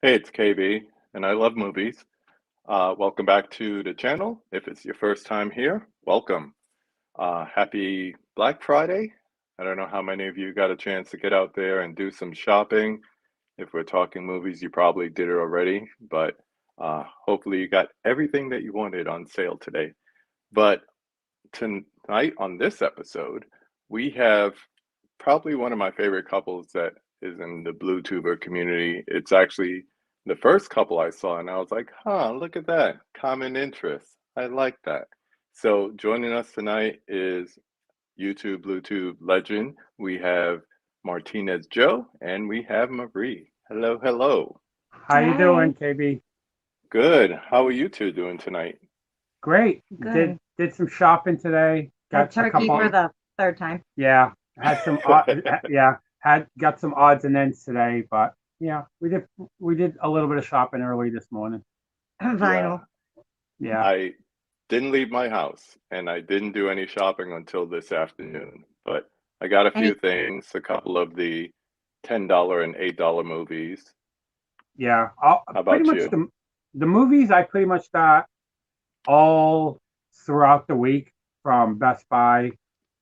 Hey, it's KB, and I love movies. Welcome back to the channel. If it's your first time here, welcome. Happy Black Friday. I don't know how many of you got a chance to get out there and do some shopping. If we're talking movies, you probably did it already, but hopefully you got everything that you wanted on sale today. But tonight on this episode, we have probably one of my favorite couples that is in the BlueTuber community. It's actually the first couple I saw, and I was like, huh, look at that. Common interest. I like that. So joining us tonight is YouTube BlueTube legend. We have Martinez Joe and we have Marie. Hello, hello. How you doing, Hey, KB? Good. How are you two doing tonight? Great. Did good. did some shopping today. Had Got a turkey for couple. Mm-hmm. the third time. Yeah, had some. Yeah, had got some odds and ends today, but yeah, we did a little bit of shopping early this morning. Yeah, Vinyl. Yeah. I didn't leave my house and I didn't do any shopping until this afternoon, but I got a few Any things, a couple of the $10 and $8 movies. Yeah. How Pretty about much you? the movies I pretty much got all throughout the week from Best Buy.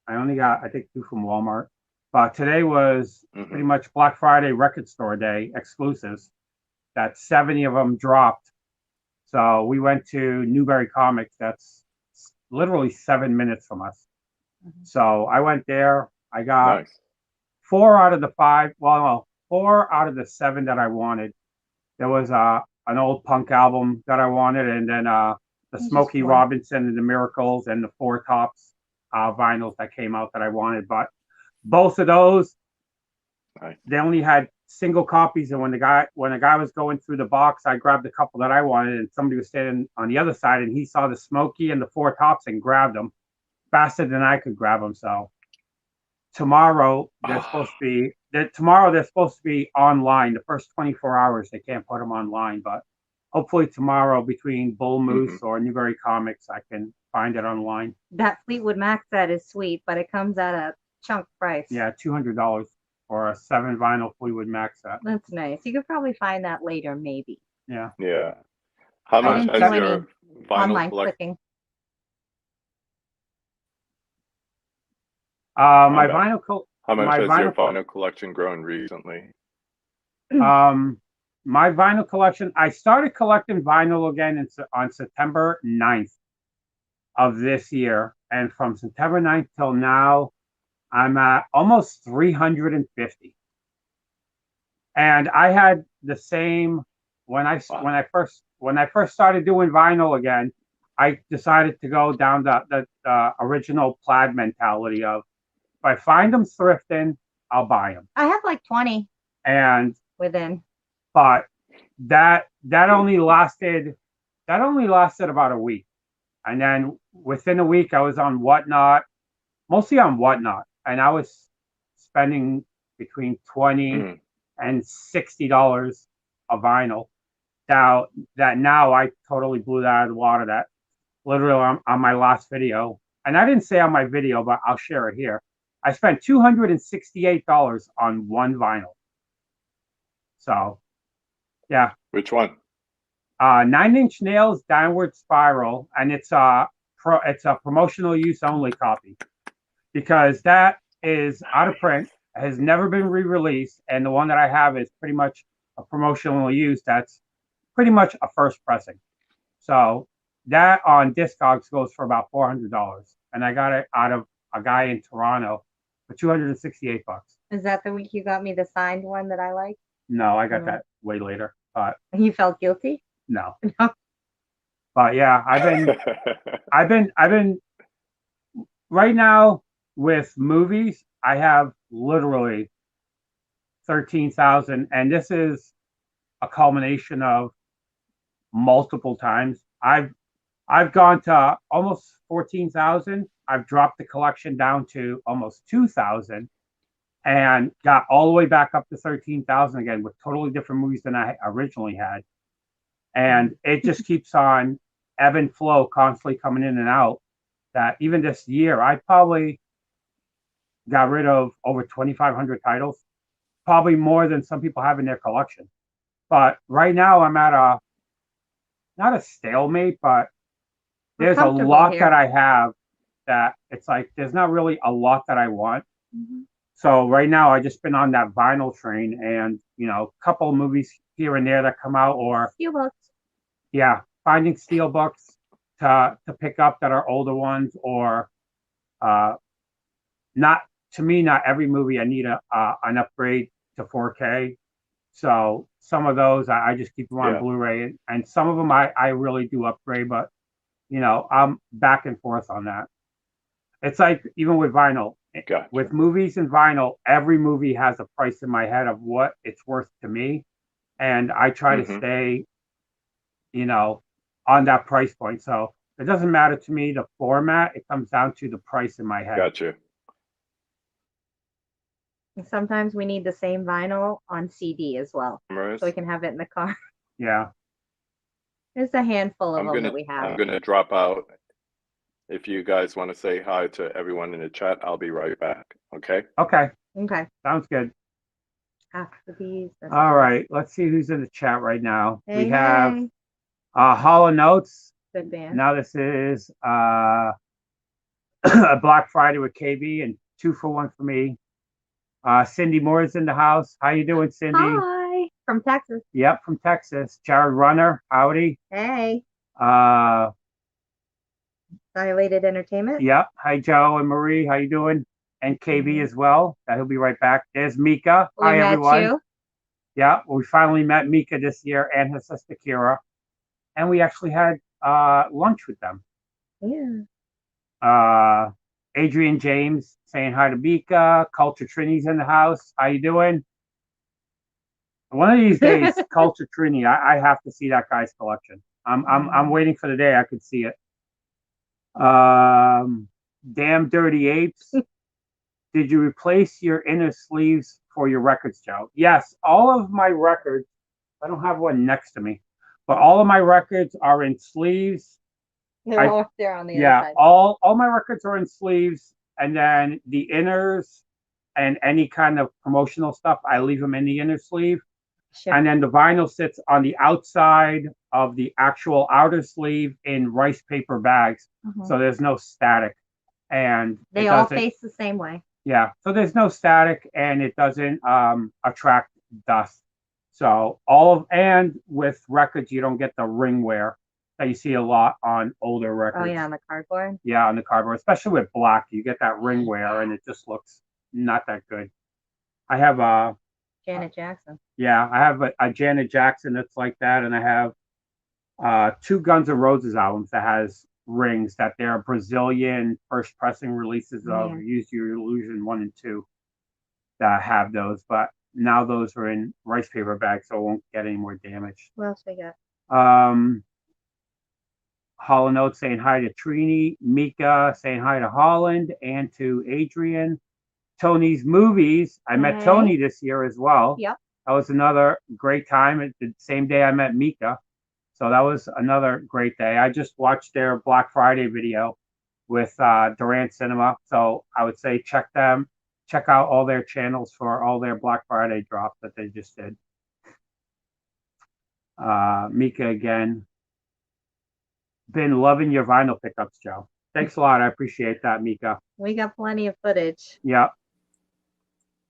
I only got I think two from Walmart, but today was pretty Hmm. much Black Friday record store day exclusives. That 70 of them dropped. So we went to Newberry Comics. That's literally 7 minutes from us. Mhm. So I went there. I got Nice. four out of the five. Well, no, four out of the seven that I wanted. There was an old punk album that I wanted, and then the just Smokey one. Robinson and the Miracles and the Four Tops vinyls that came out that I wanted. But both of those, Nice. they only had single copies, and when the guy was going through the box, I grabbed a couple that I wanted, and somebody was standing on the other side, and he saw the Smokey and the Four Tops and grabbed them faster than I could grab them. So tomorrow they're Oh, supposed to be tomorrow they're supposed to be online. The first 24 hours they can't put them online, but hopefully tomorrow between Bull hmm. Moose or Newberry Comics I can find it online. That Fleetwood Mac set is sweet, but it comes at a chunk price. Yeah, $200 for a 7 vinyl Fleetwood Mac set. That's nice. You could probably find that later, maybe. Yeah, Yeah. How I much but didn't do has that any your vinyl online collect? clicking. My my bad. vinyl How much my has your vinyl vinyl collection grown recently? um my vinyl collection. I started collecting vinyl again on September 9th of this year, and from September 9th till now I'm at almost 350. And I had the same when I Wow. when I first when I first started doing vinyl again. I decided to go down the original plaid mentality of if I find them thrifting, I'll buy them. I have like 20 And within. but that only lasted about a week, and then within a week I was on Whatnot, mostly on Whatnot, and I was spending between 20 Mm. and $60 a vinyl. Now I totally blew that out of the water. That literally on my last video, and I didn't say on my video, but I'll share it here. I spent $268 on one vinyl. So yeah, Which one? Nine Inch Nails Downward Spiral, and it's a promotional use only copy because that is out of print, has never been re-released, and the one that I have is pretty much a promotional use. That's pretty much a first pressing. So that on Discogs goes for about $400, and I got it out of a guy in Toronto for $268. Is that the week you got me the signed one that I like? No, I got No. that way later, but You felt guilty? no. No. But yeah, I've been right now with movies. I have literally 13,000, and this is a culmination of multiple times. I've gone to almost 14,000. I've dropped the collection down to almost 2,000 and got all the way back up to 13,000 again with totally different movies than I originally had. And it just keeps on ebb and flow, constantly coming in and out. That even this year, I probably got rid of over 2,500 titles, probably more than some people have in their collection. But right now I'm at not a stalemate, but We're there's a comfortable lot here. that I have that it's like there's not really a lot that I want. Mhm. So right now I just been on that vinyl train, and a couple of movies here and there that come out, or Steelbooks. yeah, finding steel books to pick up that are older ones, or uh not to me, not every movie I need an upgrade to 4K. So some of those I just keep them on Yeah, Blu-ray, and some of them I really do upgrade, but I'm back and forth on that. It's like even with vinyl, with gotcha. movies and vinyl, every movie has a price in my head of what it's worth to me, and I try to Hmm. stay, on that price point. So it doesn't matter to me the format; it comes down to the price in my head. Gotcha. And sometimes we need the same vinyl on CD as well, Cameras. so we can have it in the car. Yeah. There's a handful of I'm them that gonna we have. I'm gonna drop out. If you guys want to say hi to everyone in the chat, I'll be right back. Okay. Okay. Okay. Sounds good. After these. All right. Let's see who's in the chat right now. Hey, We have hey. Hollow Notes. Good band. Now this is a Black Friday with KB and 2 for 1 for me. Cindy Moore is in the house. How you doing, Cindy? Hi. From Texas. Yep, from Texas. Jared Runner, howdy. Hey. Uh, Dilated Entertainment. yep. Hi, Joe and Marie. How you doing? And KB as well. He'll be right back. There's Mika. We Hi, met everyone. you. Yeah, we finally met Mika this year and her sister Kira, and we actually had lunch with them. Yeah. Adrian James saying hi to Mika. Culture Trini's in the house. How you doing? One of these days, Culture Trini, I have to see that guy's collection. I'm waiting for the day I could see it. Damn Dirty Apes. Did you replace your inner sleeves for your records, Joe? Yes, all of my records. I don't have one next to me, but all of my records are in sleeves. They're all there on the Yeah, inside. all my records are in sleeves, and then the inners and any kind of promotional stuff, I leave them in the inner sleeve. Sure. And then the vinyl sits on the outside of the actual outer sleeve in rice paper bags. So there's no static. And they all face the same way. Yeah. So there's no static, and it doesn't attract dust. So and with records, you don't get the ring wear that you see a lot on older records. Oh yeah, on the cardboard. Yeah, on the cardboard, especially with black, you get that ring wear, and it just looks not that good. I have Janet Jackson. Yeah, I have a Janet Jackson that's like that, and I have 2 Guns N' Roses albums that has rings that they're Brazilian first pressing releases of Use Your Illusion 1 and 2 that have those, but now those are in rice paper bags, so it won't get any more damage. What else we got? Hollow Note saying hi to Trini, Mika saying hi to Holland and to Adrian. Tony's Movies. I met Tony this year as well. Yep. That was another great time. It's the same day I met Mika. So that was another great day. I just watched their Black Friday video with Durant Cinema. So I would say check out all their channels for all their Black Friday drops that they just did. Mika again. Been loving your vinyl pickups, Joe. Thanks a lot. I appreciate that, Mika. We got plenty of footage. Yep.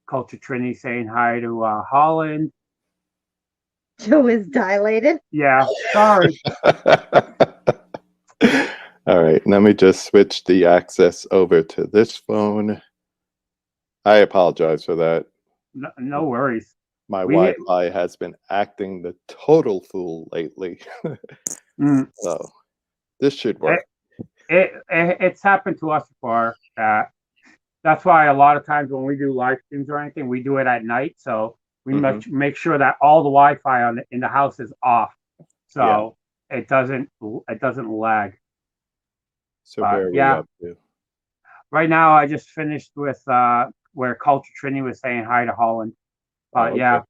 Culture Trini saying hi to Holland. Joe is dilated. Yeah, sorry. All right, let me just switch the access over to this phone. I apologize for that. No worries. My Wi-Fi has been acting the total fool lately. So this should work. It's happened to us before. That's why a lot of times when we do live streams or anything, we do it at night. So we must make sure that all the Wi-Fi in the house is off, so it doesn't lag. So where are we up to? Right now, I just finished with where Culture Trini was saying hi to Holland. Yeah,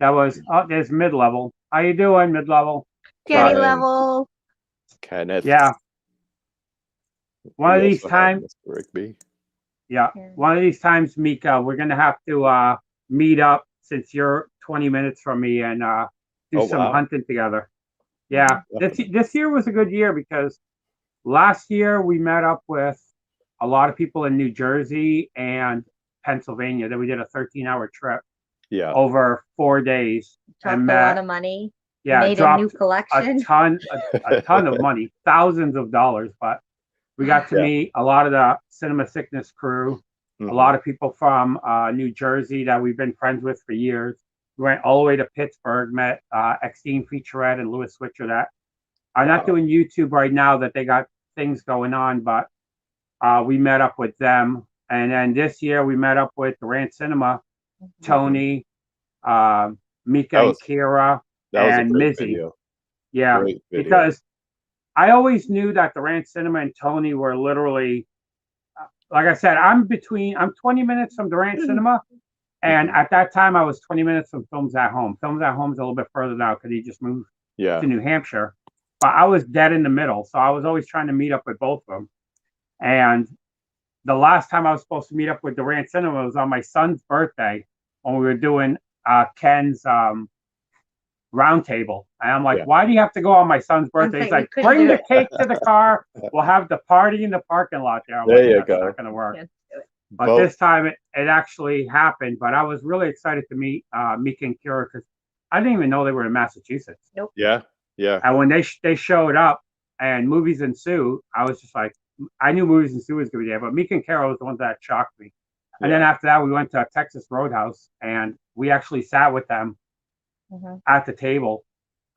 that was. There's mid-level. How you doing, mid-level? Kenny level. Kenneth. Yeah. One of these times. Mr. Rigby. Yeah. One of these times, Mika, we're gonna have to meet up since you're 20 minutes from me and do Oh, some wow. hunting together. Yeah, Definitely. this year was a good year because last year we met up with a lot of people in New Jersey and Pennsylvania. Then we did a 13-hour trip Yeah. over 4 days Dropped and a lot met. of money. Yeah, Made a new dropped a collection. ton of money, thousands of dollars. But we got to Yeah. meet a lot of the Cinema Sickness crew, a Mhm. lot of people from New Jersey that we've been friends with for years. We went all the way to Pittsburgh, met Extreme Featurette and Louis Switcher that are not Wow. doing YouTube right now, that they got things going on, but we met up with them. And then this year we met up with Durant Cinema, Tony, Mika That and was Kira, that was a and great Mizzy. video. Yeah, Great video. because I always knew that Durant Cinema and Tony were literally, like I said, I'm 20 minutes from Durant Cinema. And Mhm. at that time, I was 20 minutes from Films at Home. Films at Home is a little bit further now because he just moved Yeah. to New Hampshire. But I was dead in the middle. So I was always trying to meet up with both of them. And the last time I was supposed to meet up with Durant Cinema was on my son's birthday when we were doing Ken's roundtable. And I'm like, Yeah. why do you have to go on my son's birthday? He's like, we like, couldn't bring do the it. cake to the car. We'll have the party in the parking lot there. I'm There like, you that's go. not going to work. Can't do it. But Both. this time it actually happened. But I was really excited to meet Mika and Kira because I didn't even know they were in Massachusetts. Nope. Yeah. Yeah. And when they showed up and Movies Ensue, I was just like, I knew Movies Ensue was going to be there, but Mika and Kira was the ones that shocked me. And then Yeah. after that, we went to Texas Roadhouse and we actually sat with them at the table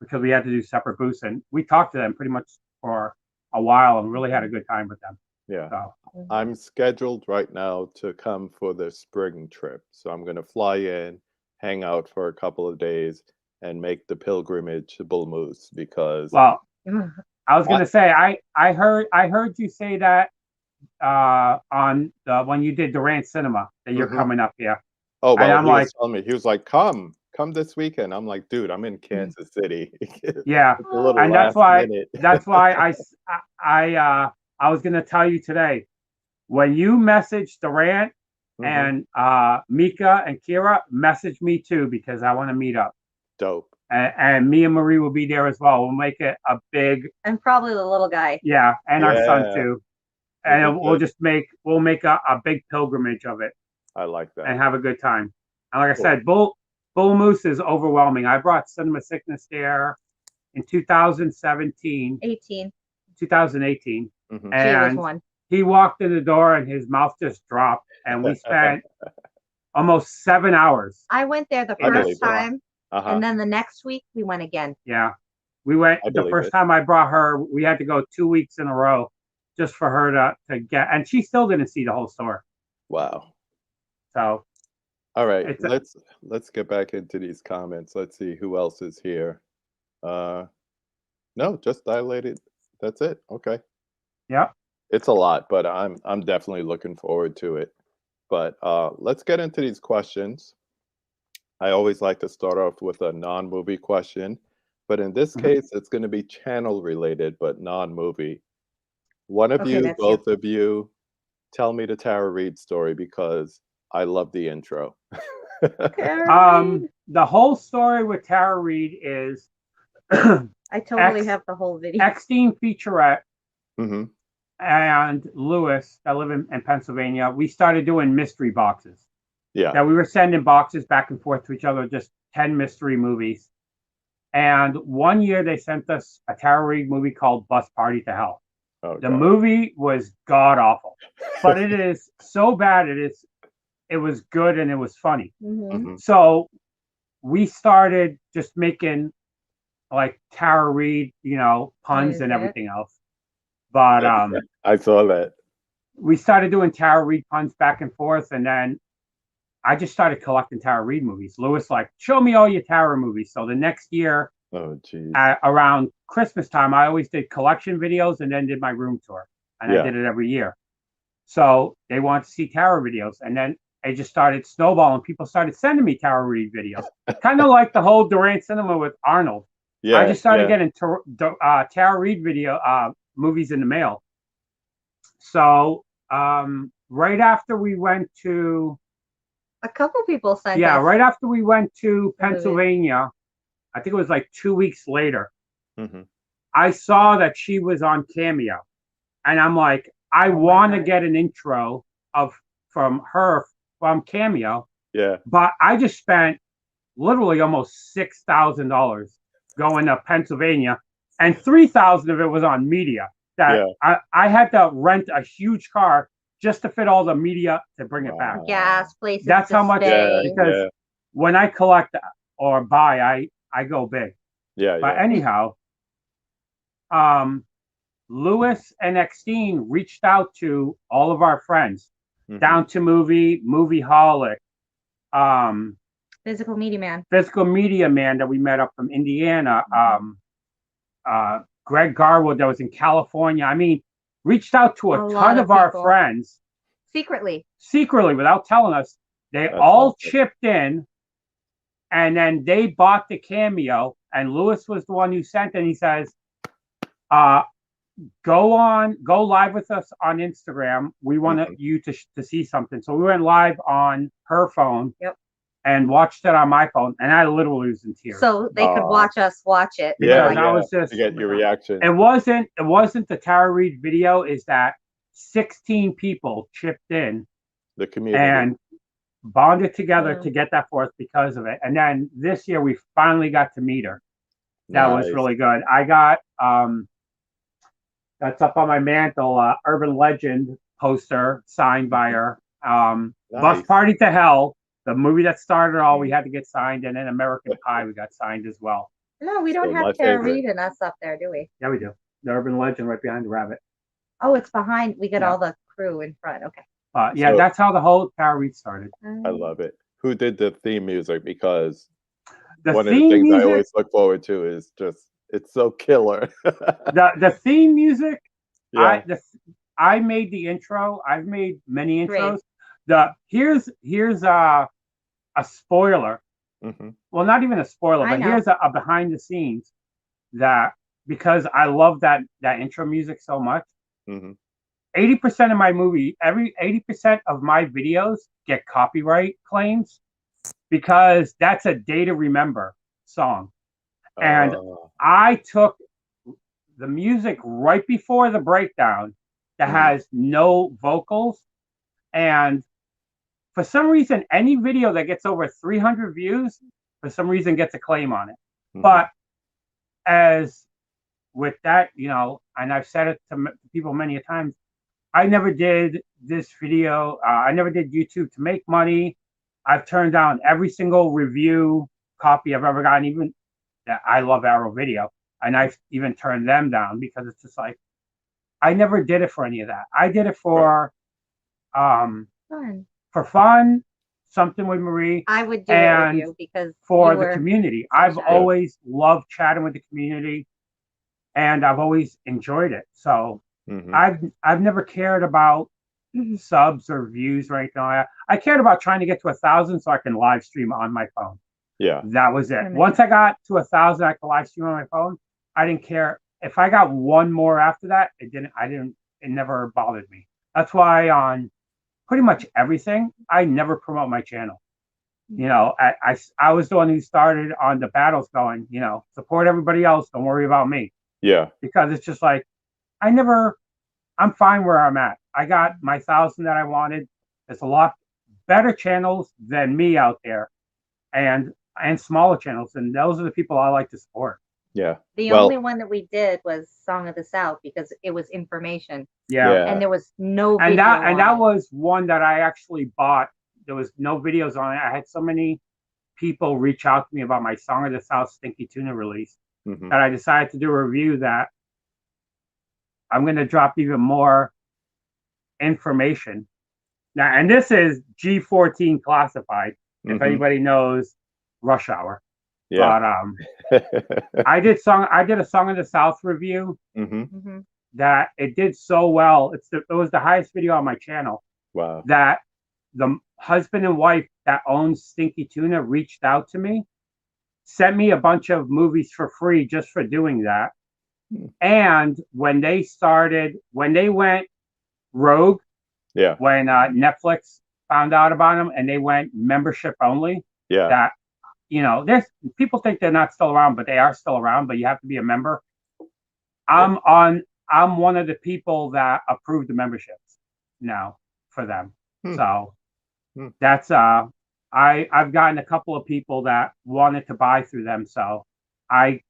because we had to do separate booths. And we talked to them pretty much for a while and really had a good time with them. Yeah. So, I'm scheduled right now to come for the spring trip. So I'm going to fly in, hang out for a couple of days, and make the pilgrimage to Bull Moose because well, I was going to say, I heard you say that on when you did Durant Cinema that you're Mhm. coming up here. oh And well, I'm he like, was telling me, he was like, come this weekend. I'm like, dude, I'm in Kansas City. yeah. It's a little And that's last why minute. I was going to tell you today when you message Durant Mhm. and Mika and Kira, message me too because I want to meet up. Dope. And me and Marie will be there as well. We'll make it a big, And probably the little guy. yeah, and our son Yeah. too. It'll be And good. we'll make a big pilgrimage of it I like and that. have a good time. And like I Cool. said, Bull Moose is overwhelming. I brought Cinema Sickness there in 2018, Mhm. 18. and She was one. he walked in the door and his mouth just dropped, and we spent almost 7 hours. I went there the I believe first it. time, Uh-huh. and then the next week we went again. Yeah, we went I the believe first it. time I brought her. We had to go 2 weeks in a row just for her to get, and she still didn't see the whole store. Wow. So All right, it's let's get back into these comments. Let's see who else is here. No, just dilated. That's it. Okay. yeah. It's a lot, but I'm definitely looking forward to it. But let's get into these questions. I always like to start off with a non-movie question, but in this Mhm. case, it's going to be channel related, but non-movie. One of Okay, you, that's you. both of you, tell me the Tara Reid story because I love the intro. The whole story with Tara Reid is I totally have the whole video. Extreme Featurette hmm and Lewis that live in Pennsylvania. We started doing mystery boxes. Yeah. That we were sending boxes back and forth to each other, just 10 mystery movies. And one year they sent us a Tara Reid movie called Bus Party to Hell. Oh, The God. movie was god awful, but it is so bad. It was good and it was funny. Mhm. So we started just making like Tara Reid, puns and everything else. But I saw that. we started doing Tara Reid puns back and forth, and then I just started collecting Tara Reid movies. Lewis like, show me all your Tara movies. So the next year, Oh, geez. around Christmas time, I always did collection videos and then did my room tour, and Yeah. I did it every year. So they wanted to see Tara videos, and then it just started snowballing. People started sending me Tara Reid videos, kind of like the whole Durant Cinema with Arnold. Yeah. I just started yeah. getting Tara Reid video movies in the mail. So right after we went to A couple people sent Yeah, us. right after we went to the movie. Pennsylvania, I think it was like 2 weeks later, Mhm. I saw that she was on Cameo. And I'm like, I Oh my want to God. get an intro from her from Cameo, Yeah. but I just spent literally almost $6,000 going to Pennsylvania, and 3,000 of it was on media. That I had to rent a huge car just to fit all the media to bring it back. Wow. Gas, places That's to how much. Yeah, stay. Because yeah, when I collect or buy, I go big. yeah, But yeah. anyhow, Lewis and Extine reached out to all of our friends, Mhm. Down to Movie Holic, Physical Media Man. Physical Media Man that we met up from Indiana, Greg Garwood that was in California. I mean, reached out to a A lot ton of of our people. friends Secretly. secretly without telling us. They That's all awesome. chipped in, and then they bought the Cameo. And Lewis was the one who sent it. And he says, go live with us on Instagram. We want Mhm. you to see something. So we went live on her phone. Yep. And watched it on my phone, and I literally was in tears. So they could watch us watch it. Yeah, Because I was just to get your reaction. It wasn't the Tara Reid video. Is that 16 people chipped in The community. and bonded together Yeah. to get that for us because of it. And then this year we finally got to meet her. That was Nice. really good. I got that's up on my mantle, Urban Legend poster signed by her. Bus Nice. Party to Hell, the movie that started all, we had to get signed, and then American Pie we got signed as well. No, we don't Still my have Tara favorite. Reid and us up there, do we? Yeah, we do. The Urban Legend right behind the rabbit. Oh, it's behind. We get Yeah. all the crew in front. Okay. Yeah, So- that's how the whole Tara Reid started. I love it. Who did the theme music? Because The one of the theme things I music, always look forward to is just it's so killer. the theme music. Yeah. I made the intro. I've made many Great. intros. Here's a spoiler. Mhm. Well, not even a spoiler, I but know. here's a behind the scenes that because I love that intro music so much. Mhm. 80% of my movie, 80% of my videos get copyright claims because that's a Day to Remember song. And I took the music right before the breakdown that Mhm. has no vocals. And for some reason, any video that gets over 300 views, for some reason, gets a claim on it. Mhm. But as with that, and I've said it to people many a times, I never did this video. I never did YouTube to make money. I've turned down every single review copy I've ever gotten, even that I love Arrow Video. And I've even turned them down because it's just like, I never did it for any of that. I did it for Fun. fun, something with Marie, I would do it and with you because for you the were community. I've shy. always loved chatting with the community, and I've always enjoyed it. So Mhm. I've never cared about subs or views or anything like that. I cared about trying to get to 1,000 so I can live stream on my phone. Yeah. That was it. Amazing. Once I got to 1,000, I could live stream on my phone. I didn't care if I got one more after that. It never bothered me. That's why on pretty much everything, I never promote my channel. I was the one who started on the battles going, support everybody else. Don't worry about me. Yeah. Because it's just like, I'm fine where I'm at. I got my 1,000 that I wanted. There's a lot better channels than me out there and smaller channels. And those are the people I like to support. Yeah. The Well- only one that we did was Song of the South because it was information Yeah. and there was no And video that on it. was one that I actually bought. There was no videos on it. I had so many people reach out to me about my Song of the South Stinky Tuna release Mhm. that I decided to do a review that I'm going to drop even more information. Now, and this is G14 classified, if Mhm. anybody knows Rush Hour. Yeah. But I did a Song of the South review Mhm. Mhm. that it did so well. It was the highest video on my channel Wow. that the husband and wife that owns Stinky Tuna reached out to me, sent me a bunch of movies for free just for doing that. And when they went rogue, Yeah. when Netflix found out about them and they went membership only. Yeah. That, there's people think they're not still around, but they are still around, but you have to be a member. I'm one of the people that approved the memberships now for them. So that's I've gotten a couple of people that wanted to buy through them, so I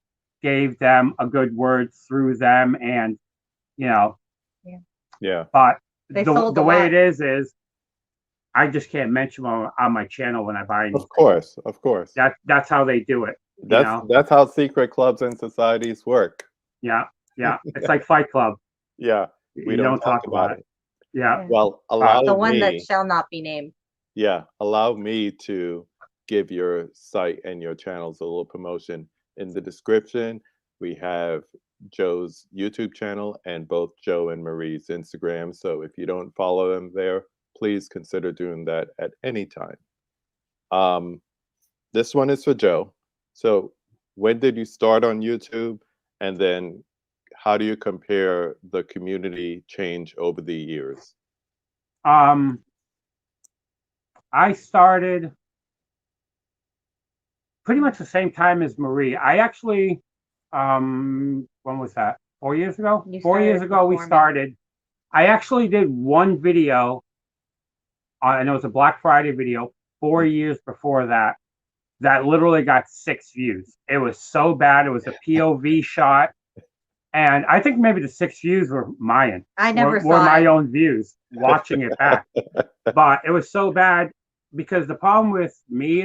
gave them a good word through them, and Yeah. But They the sold a way lot. it is I just can't mention them on my channel when I buy anything. Of course. That's how they do it. That's how secret clubs and societies work. Yeah. It's like Fight Club. Yeah. We You don't talk about it. Yeah. Well, allow The one me. that shall not be named. Yeah, allow me to give your site and your channels a little promotion. In the description, we have Joe's YouTube channel and both Joe and Marie's Instagram. So if you don't follow them there, please consider doing that at any time. This one is for Joe. So when did you start on YouTube? And then how do you compare the community change over the years? I started pretty much the same time as Marie. I actually, when was that? 4 years ago? 4 years ago, we started. I actually did one video, and it was a Black Friday video 4 years before that, that literally got 6 views. It was so bad. It was a POV shot. And I think maybe the 6 views were mine. I never saw were my it. own views watching it back. But it was so bad because the problem with me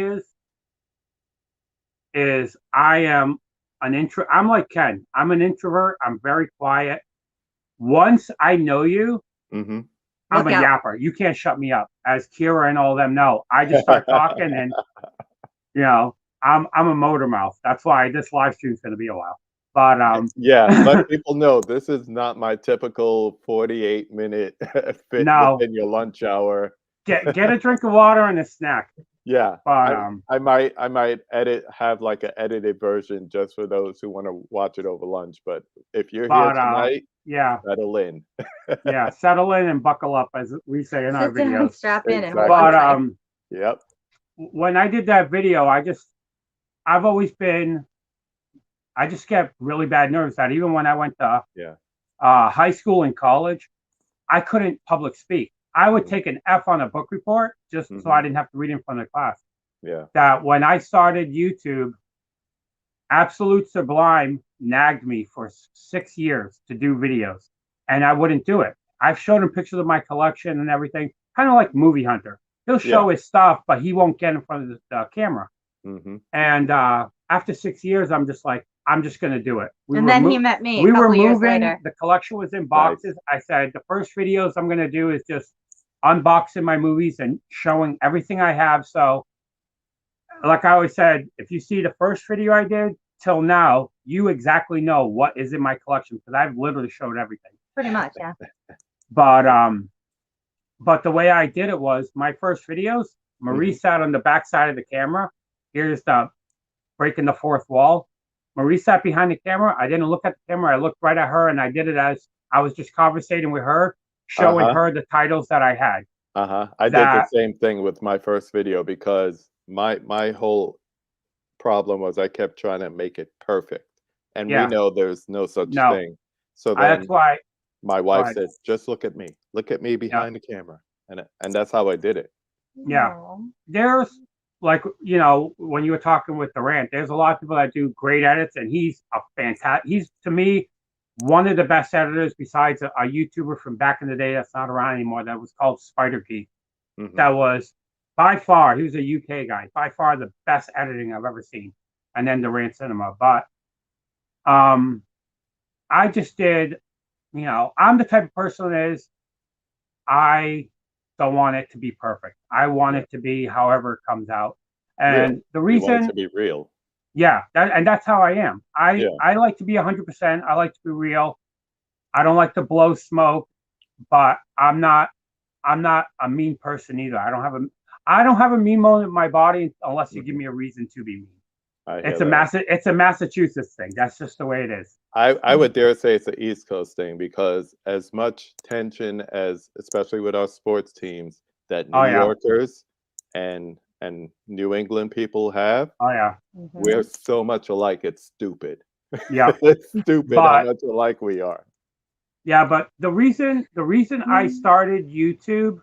is I am I'm like Ken. I'm an introvert. I'm very quiet. Once I know you, I'm a yapper. You can't shut me up. As Kira and all of them know, I just start talking and I'm a motor mouth. That's why this live stream is going to be a while. But yeah, let people know this is not my typical 48-minute fit in your lunch hour. Get a drink of water and a snack. Yeah, but I might have like an edited version just for those who want to watch it over lunch. But if you're here tonight, settle in. Yeah, settle in and buckle up, as we say in our videos. Strap in Exactly. and yep. When I did that video, I've always been. I just get really bad nerves that even when I went to high school and college, I couldn't public speak. I would take an F on a book report just so I didn't have to read in front of the class. Yeah. That when I started YouTube, Absolute Sublime nagged me for 6 years to do videos, and I wouldn't do it. I've showed him pictures of my collection and everything, kind of like Movie Hunter. He'll show his stuff, but he won't get in front of the camera. And after 6 years, I'm just like, I'm just going to do it. And then he met me. We were moving. Years later. The collection was in boxes. Nice. I said, the first videos I'm going to do is just unboxing my movies and showing everything I have. So, like I always said, if you see the first video I did till now, you exactly know what is in my collection because I've literally showed everything. Pretty much, yeah. But the way I did it was my first videos, Marie sat on the back side of the camera. Here's the breaking the fourth wall. Marie sat behind the camera. I didn't look at the camera. I looked right at her, and I did it as I was just conversating with her, showing her the titles that I had. I did the same thing with my first video because my whole problem was I kept trying to make it perfect, and we know there's no such thing. So then that's why my wife said, "Just look at me behind the camera," and that's how I did it. Yeah, there's. Like, when you were talking with Durant, there's a lot of people that do great edits, and he's a fantastic. He's, to me, one of the best editors besides a YouTuber from back in the day that's not around anymore that was called Spider Key. That was by far, he was a UK guy, by far the best editing I've ever seen. And then Durant Cinema. But I just did, I'm the type of person that is, I don't want it to be perfect. I want it to be however it comes out. And the reason you want it to be real. Yeah, that's how I am. I like to be 100%. I like to be real. I don't like to blow smoke, but I'm not a mean person either. I don't have a mean moment in my body unless you give me a reason to be mean. It's a Massachusetts thing. That's just the way it is. I would dare say it's an East Coast thing because as much tension as, especially with our sports teams, that Oh, New yeah. Yorkers and New England people have. Oh yeah. We're so much alike, it's stupid. Yeah. It's stupid how But much alike we are. yeah, but the reason I started YouTube,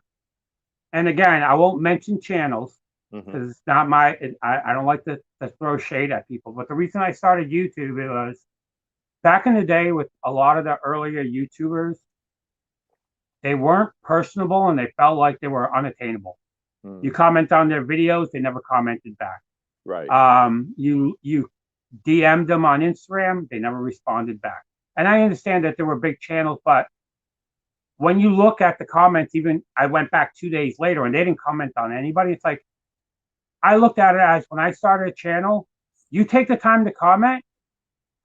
and again, I won't mention channels Mhm. because it's not my. I don't like to throw shade at people. But the reason I started YouTube, it was back in the day with a lot of the earlier YouTubers, they weren't personable and they felt like they were unattainable. You Mm, comment on their videos, they never commented back. right. You DM'd them on Instagram, they never responded back. And I understand that there were big channels, but when you look at the comments, even I went back 2 days later and they didn't comment on anybody. It's like I looked at it as when I started a channel, you take the time to comment,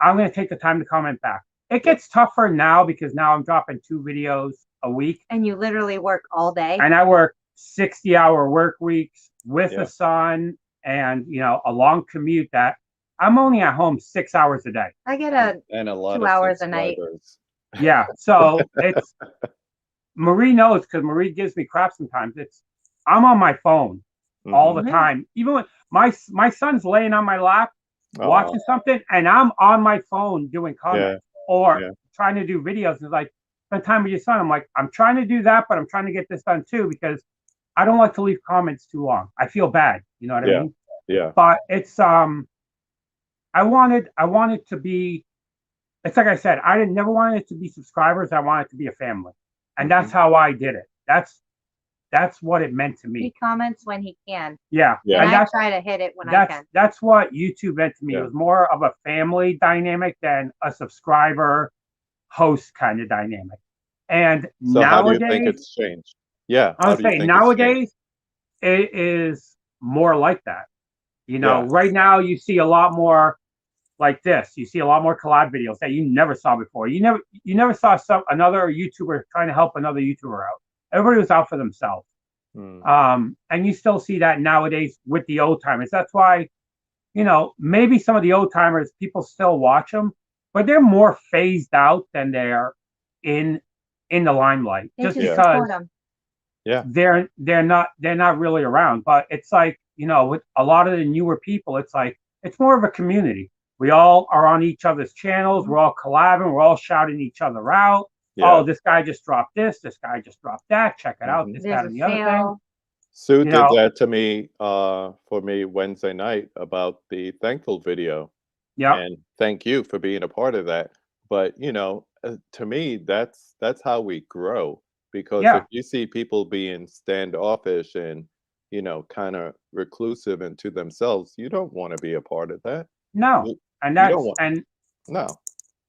I'm going to take the time to comment back. It gets tougher now because now I'm dropping 2 videos a week. And you literally work all day. And I work 60-hour work weeks with Yeah. a son and, a long commute that I'm only at home 6 hours a day. I get a And a lot 2 of hours a night. subscribers. Yeah. So it's, Marie knows because Marie gives me crap sometimes. I'm on my phone all the Mhm. time. Even when my son's laying on my lap Aw, watching something and I'm on my phone doing yeah, comments or yeah. trying to do videos. It's like, spend time with your son. I'm like, I'm trying to do that, but I'm trying to get this done too because I don't like to leave comments too long. I feel bad. You know what I Yeah. mean? Yeah. But it's I wanted to be, it's like I said, I never wanted it to be subscribers. I wanted it to be a family. And that's how I did it. That's what it meant to He me. comments when he can. Yeah. Yeah. And And I try to hit it when I can. that's what YouTube meant to me. Yeah. It was more of a family dynamic than a subscriber host kind of dynamic. And So how do you think nowadays, it's changed? Yeah. I How would do you say think it's changed? nowadays it is more like that. Yeah. Right now you see a lot more like this. You see a lot more collab videos that you never saw before. You never saw another YouTuber trying to help another YouTuber out. Everybody was out for themselves. Mm, And you still see that nowadays with the old timers. That's why, maybe some of the old timers, people still watch them, but they're more phased out than they're in the limelight. They Just just because support him. yeah. they're not really around. But it's like, with a lot of the newer people, it's like it's more of a community. We all are on each other's channels. We're all collabing. We're all shouting each other out. Yeah. Oh, this guy just dropped this. This guy just dropped that. Check it out. Mhm. This, There's that, a and the other thing. sale. Sue You did know- that to me for me Wednesday night about the Thankful video. Yeah. And thank you for being a part of that. But to me, that's how we grow. Because Yeah. if you see people being standoffish and kind of reclusive and to themselves, you don't want to be a part of that. No. You, And you that's don't want. and No.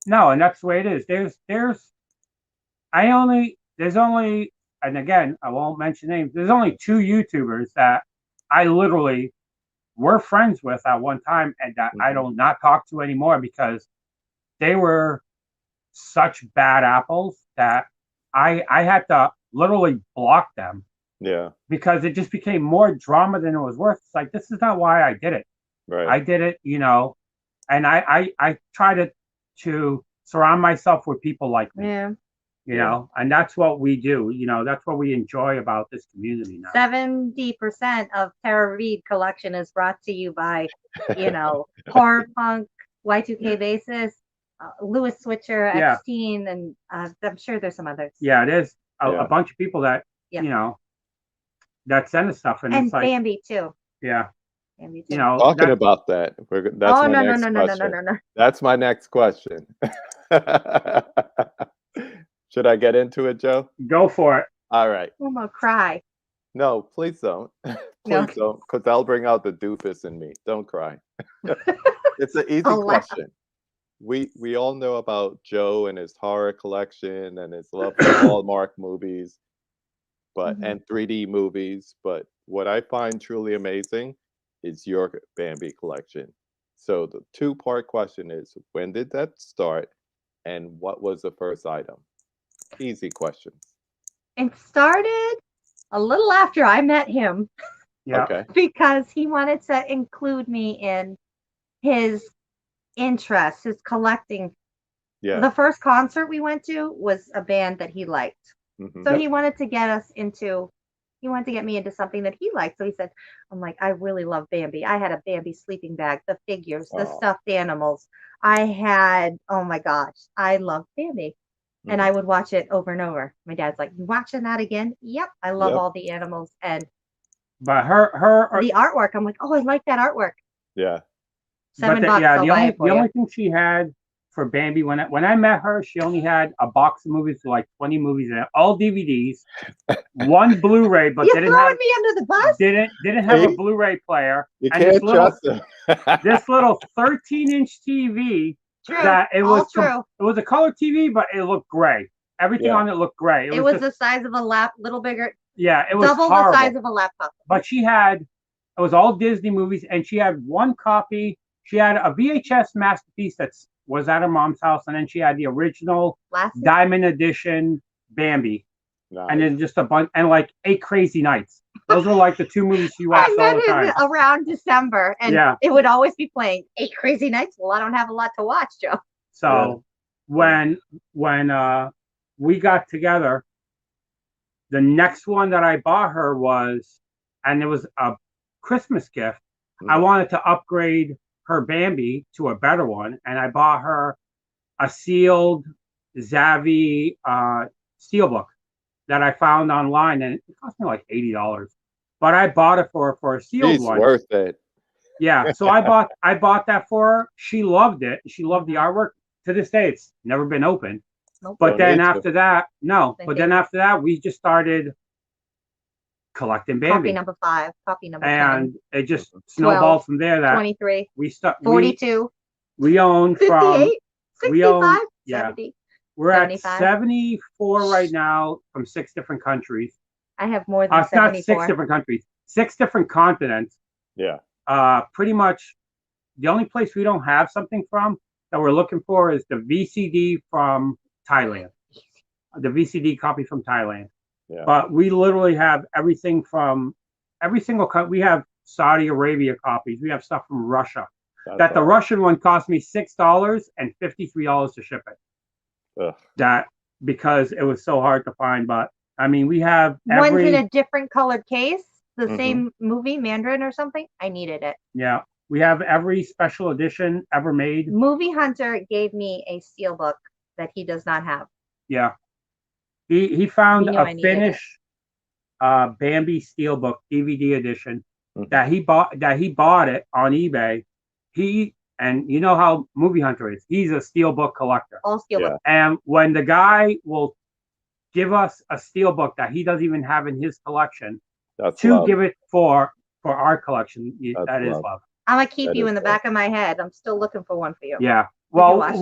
no, and that's the way it is. There's only, and again, I won't mention names. There's only 2 YouTubers that I literally were friends with at one time and that I Mhm. don't not talk to anymore because they were such bad apples that I had to literally block them Yeah. because it just became more drama than it was worth. It's like, this is not why I did it. Right. I did it, and I try to surround myself with people like me. Yeah. And that's what we do. That's what we enjoy about this community now. 70% of Tara Reid collection is brought to you by, Horror Punk, Y2K Basis, Lewis Switcher, Yeah. Epstein, and I'm sure there's some others. Yeah, it is Yeah. a bunch of people that Yeah. that send us stuff, and And it's like, Bambi too. yeah, Bambi too. Talking that's- about that. That's Oh, my no, no, next no, no, no, question. no, no, no. That's my next question. Should I get into it, Joe? go for it. All right. I'm gonna cry. No, please don't. No. Please don't, because I'll bring out the doofus in me. Don't cry. It's an easy I'll laugh. question. We all know about Joe and his horror collection and his love for Hallmark movies, but Mhm. and 3D movies. But what I find truly amazing is your Bambi collection. So the 2-part question is, when did that start, and what was the first item? Easy questions. It started a little after I met him Yeah, Okay. because he wanted to include me in his interests, his collecting. Yeah. The first concert we went to was a band that he liked. Mhm. So he wanted to get us into he wanted to get me into something that he liked. So he said, I'm like, I really love Bambi. I had a Bambi sleeping bag, the figures, the Oh. stuffed animals. I had, oh my gosh, I love Bambi. And I would watch it over and over. My dad's like, you watching that again? Yep. I love all the animals and But her the artwork. I'm like, oh, I like that artwork. Yeah. $7, I'll buy it for the you. only thing she had for Bambi when I met her, she only had a box of movies with like 20 movies in it, all DVDs, one Blu-ray, but You're didn't throwing have me under the bus? didn't have a See? Blu-ray player. You And can't trust them. this little 13-inch TV True. that it All was true. it was a color TV, but it looked gray. Everything Yeah. on it looked gray. It was just, the size of a lap, little bigger, yeah, it was double horrible. the size of a laptop. But she had, it was all Disney movies, and she had one copy. She had a VHS masterpiece that was at her mom's house, and then she had the original Lassie? Diamond Edition Bambi, Nice. and then just a bunch, and like 8 Crazy Nights. Those were like the 2 movies she watched all the time. Around December, and it would always be playing 8 Crazy Nights. Well, I don't have a lot to watch, Joe. So when we got together, the next one that I bought her was, and it was a Christmas gift. I wanted to upgrade her Bambi to a better one, and I bought her a sealed Zavi steelbook that I found online, and it cost me like $80. But I bought it for a sealed She's one. worth it. Yeah, so I bought that for her. She loved it. She loved the artwork. To this day, it's never been opened. Nope. But Don't then need to. after that, no. Same But thing. then after that, we just started collecting Copy Bambi, number 5, copy number and 10, it just snowballed from there. That 23, we 42, we own from 58, we own 65, yeah. 70. We're 75. at 74 right now from 6 different countries. I have more than It's not 74. 6 different countries, 6 different continents. Yeah. Pretty much the only place we don't have something from that we're looking for is the VCD from Thailand. The VCD copy from Thailand. Yeah. But we literally have everything from every single country. We have Saudi Arabia copies. We have stuff from Russia. That's The Russian one cost me $6 and $53 to ship it. Ugh. That because it was so hard to find. But I mean, we have One's in a different colored case, the Mhm. same movie, Mandarin or something. I needed it. yeah. We have every special edition ever made. Movie Hunter gave me a steelbook that he does not have. Yeah. He found We knew I a needed Finnish Bambi steelbook DVD edition Mhm. that he bought it on eBay. And you know how Movie Hunter is. He's a steelbook collector. All steelbook. Yeah. And when the guy will give us a steelbook that he doesn't even have in his collection That's to love. give it for our collection, That's that is love. love. I'm gonna keep That you is in the cool. back of my head. I'm still looking for one for you. Yeah. you Well, watch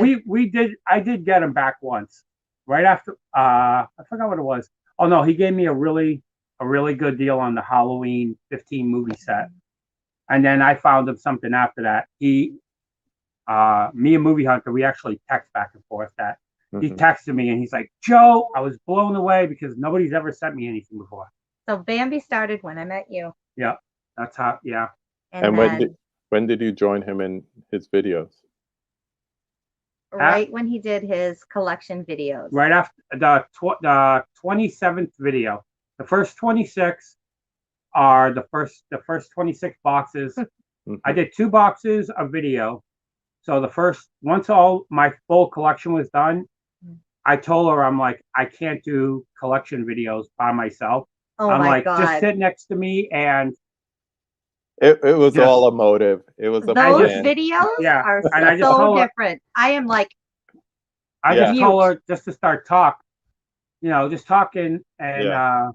I did get him back once. Right after I forgot what it was. Oh no, he gave me a really good deal on the Halloween 15 movie set. And then I found him something after that. Me and Movie Hunter, we actually text back and forth that. He Mhm. texted me and he's like, Joe, I was blown away because nobody's ever sent me anything before. So Bambi started when I met you. Yeah. That's how, yeah. And then when did you join him in his videos? right when he did his collection videos. Right after the 27th video. The first 26 are the first 26 boxes. Mhm. I did 2 boxes of video. So once all my full collection was done, I told her, I'm like, I can't do collection videos by myself. Oh I'm my like, God. just sit next to me and It was Just- all emotive. It was a Those plan. videos Yeah, are and I just so told her- different. I am like, I Yeah. just told her just to start just talking and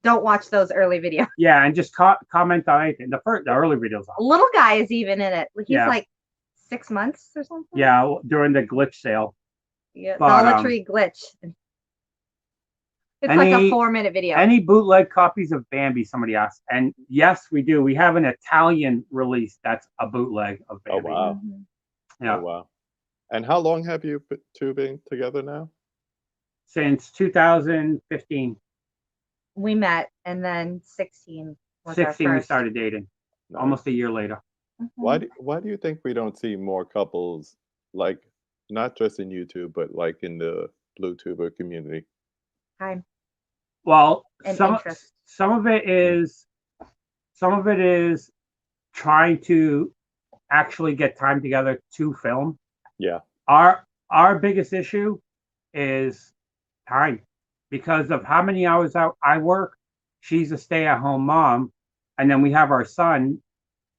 don't watch those early videos. yeah, and just comment on anything. The early videos. Little guy is even in it. He's Yeah. like 6 months or something. Yeah, during the glitch sale. Yeah, But, Dollar Tree glitch. It's like a 4-minute video. Any bootleg copies of Bambi? Somebody asked, and yes, we do. We have an Italian release that's a bootleg of Oh Bambi. wow! Mhm. Yeah, Oh wow! And how long have you two been together now? since 2015, We met, and then 16 was 16 our we first. started dating. Nice. Almost a year later. Mhm. Why do you think we don't see more couples like not just in YouTube but like in the BlueTuber community? Time. Well, and some interest? some of it is trying to actually get time together to film. Yeah. Our biggest issue is time because of how many hours out I work. She's a stay-at-home mom, and then we have our son.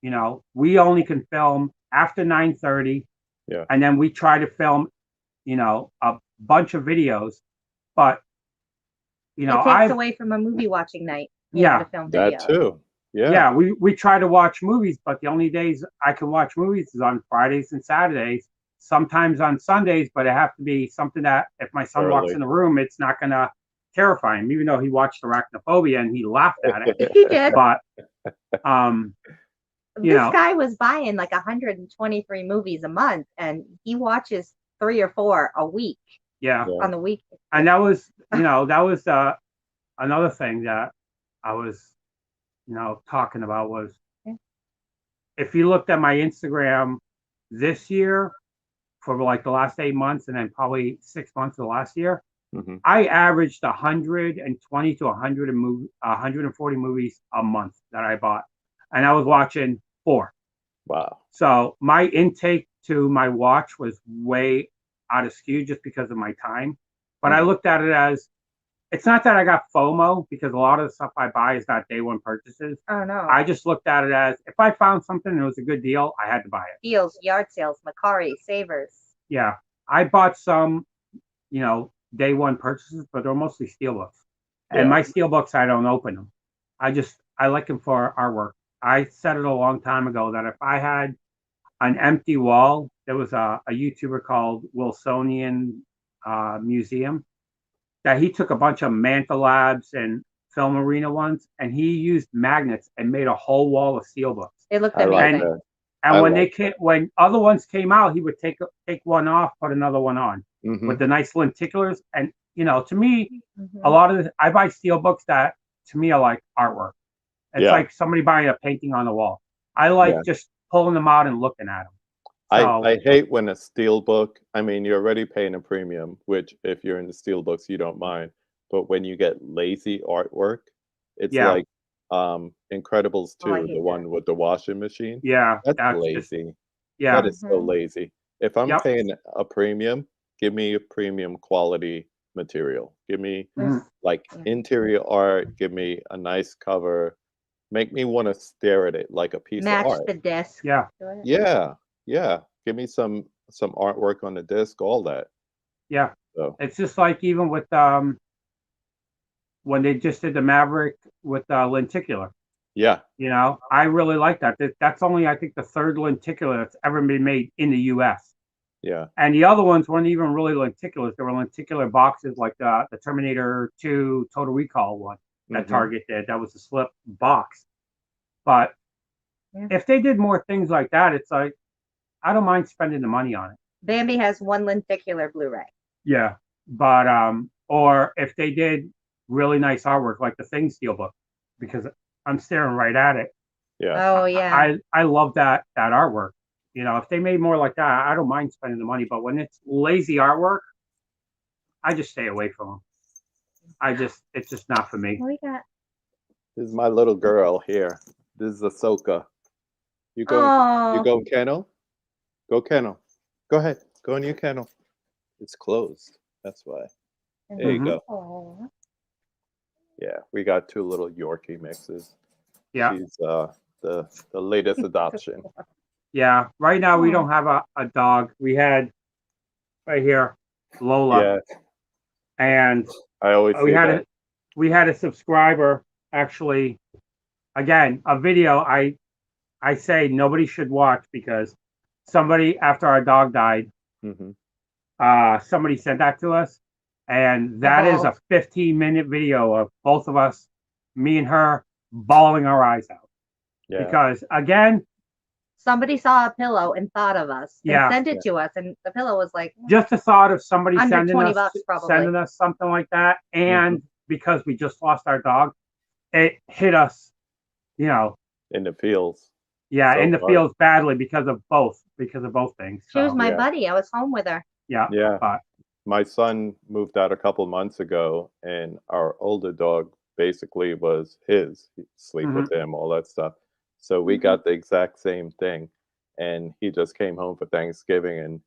You know, we only can film after 9:30. Yeah. And then we try to film, you know, a bunch of videos, but you know, It takes away from a movie watching night. Yeah, to film That videos. too. Yeah. yeah, we try to watch movies, but the only days I can watch movies is on Fridays and Saturdays, sometimes on Sundays, but it have to be something that if my son walks Early. in the room, it's not gonna terrify him, even though he watched Arachnophobia and he laughed at it. He did. But you This know, guy was buying like 123 movies a month, and he watches 3 or 4 a week yeah. Yeah. on the week. And that was, you know, that was another thing that I was, you know, talking about was Yeah. if you looked at my Instagram this year for like the last 8 months and then probably 6 months of the last year, Mhm. I averaged 120 to 140 movies a month that I bought, and I was watching 4. Wow. So my intake to my watch was way out of skew just because of my time. But I Mhm. looked at it as it's not that I got FOMO because a lot of the stuff I buy is not day one purchases. Oh no. I just looked at it as if I found something and it was a good deal, I had to buy it. Deals, yard sales, Macari, Savers. Yeah. I bought some, you know, day one purchases, but they're mostly steelbooks. And Yeah. my steelbooks, I don't open them. I like them for artwork. I said it a long time ago that if I had an empty wall, there was a YouTuber called Wilsonian Museum that he took a bunch of Manta Labs and Film Arena ones, and he used magnets and made a whole wall of steelbooks. It looked I like amazing. that. And I when like when other ones came out, he would take one off, put another one on Mhm. with the nice lenticulars. And you know, to me, Mhm. a lot of I buy steelbooks that to me are like artwork. It's Yeah. like somebody buying a painting on the wall. I like Yeah. just pulling them out and looking at them. So I hate when a steel book, I mean, you're already paying a premium, which if you're in the steel books, you don't mind. But when you get lazy artwork, it's yeah, like Incredibles Oh, I 2, hate the that. one with the washing machine. yeah, That's just lazy. yeah, That is so Mhm. lazy. If I'm Yep. paying a premium, give me a premium quality material. Give me Mhm. like Yeah. interior art, give me a nice cover, make me want to stare at it like a piece of Match art. the disc. yeah, to it. Yeah, yeah. Give me some artwork on the disc, all that. yeah. So It's just like even with when they just did the Maverick with lenticular. yeah, You know, I really like that. That's only I think the third lenticular that's ever been made in the U.S. yeah. And the other ones weren't even really lenticulars. They were lenticular boxes like the Terminator 2 Total Recall one that Mhm. Target did. That was a slip box. But Yeah. if they did more things like that, it's like I don't mind spending the money on it. Bambi has one lenticular Blu-ray. Yeah. But or if they did really nice artwork like the Thing Steelbook, because I'm staring right at it. Yeah. Oh yeah. I love that artwork. You know, if they made more like that, I don't mind spending the money. But when it's lazy artwork, I just stay away from them. It's just not for me. What we got? This is my little girl here. This is Ahsoka. You Oh. go kennel? Go kennel. Go ahead. Go in your kennel. It's closed. That's why. There you Mhm. go. Oh. Yeah, we got 2 little Yorkie mixes. Yeah, She's the latest adoption. yeah. Right now we Aw. don't have a dog. We had right here Lola, Yeah, and I always we see had that. we had a subscriber actually. Again, a video I say nobody should watch because somebody after our dog died, Mhm. somebody sent that to us, and that is Oh. a 15-minute video of both of us, me and her, bawling our eyes out. Yeah. Because again, Somebody saw a pillow and thought of us and Yeah. sent it to us, and the pillow was like just the thought of somebody Under sending 20 us bucks, probably. something like that, and because we just lost our dog, it hit us, you know, In the fields. yeah, So in the hard. fields badly because of both things. she was So my Yeah. buddy. I was home with her. yeah, Yeah. but my son moved out a couple months ago, and our older dog basically was his. He'd sleep Hmm. with him, all that stuff. So we Mhm. got the exact same thing. And he just came home for Thanksgiving, and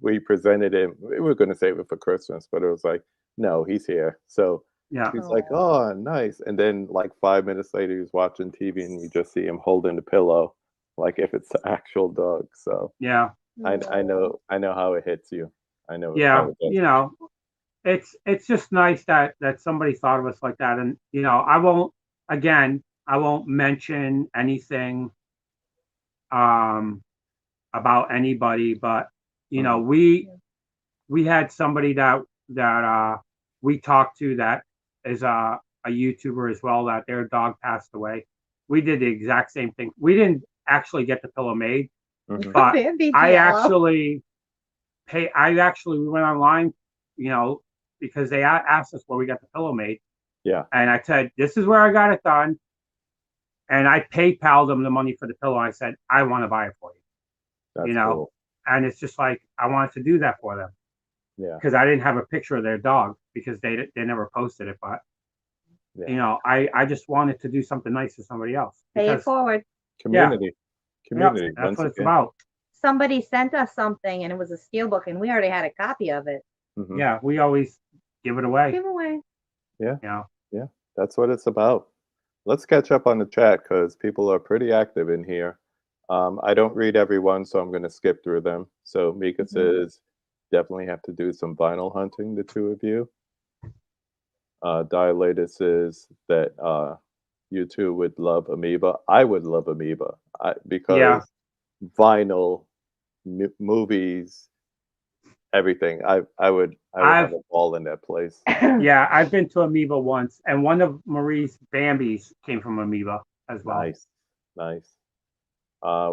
we presented him. We were going to save it for Christmas, but it was like, no, he's here. So Yeah. he's like, Oh. oh, nice. And then like 5 minutes later, he was watching TV, and you just see him holding the pillow, like if it's the actual dog. So Yeah. Oh. I know how it hits you. I know Yeah. how it does. You know, it's just nice that somebody thought of us like that. And you know, I won't mention anything um about anybody, but you know, Mhm. we had somebody that we talked to that is a YouTuber as well, that their dog passed away. We did the exact same thing. We didn't actually get the pillow made, Mhm. but Bambi's I yellow. actually we went online, you know, because they asked us where we got the pillow made. Yeah, And I said, this is where I got it done. And I PayPal'd them the money for the pillow. I said, I want to buy it for you, you that's know? cool. And it's just like, I wanted to do that for them Yeah, because I didn't have a picture of their dog because they never posted it. But, yeah. you know, I just wanted to do something nice for somebody else Pay it because, forward. Community, yeah, community. that's Once what it's again. about. Somebody sent us something and it was a steelbook and we already had a copy of it. Mhm. Yeah, we always give it away, Give away. Yeah, you know? yeah. That's what it's about. Let's catch up on the chat because people are pretty active in here. I don't read everyone, so I'm going to skip through them. So Mika Mhm. says, definitely have to do some vinyl hunting, the two of you. Dilated says that you two would love Amoeba. I would love Amoeba Yeah. because vinyl, movies, everything. I would have I've a ball in that place. Yeah, I've been to Amoeba once, and one of Marie's Bambis came from Amoeba as well. Nice, nice.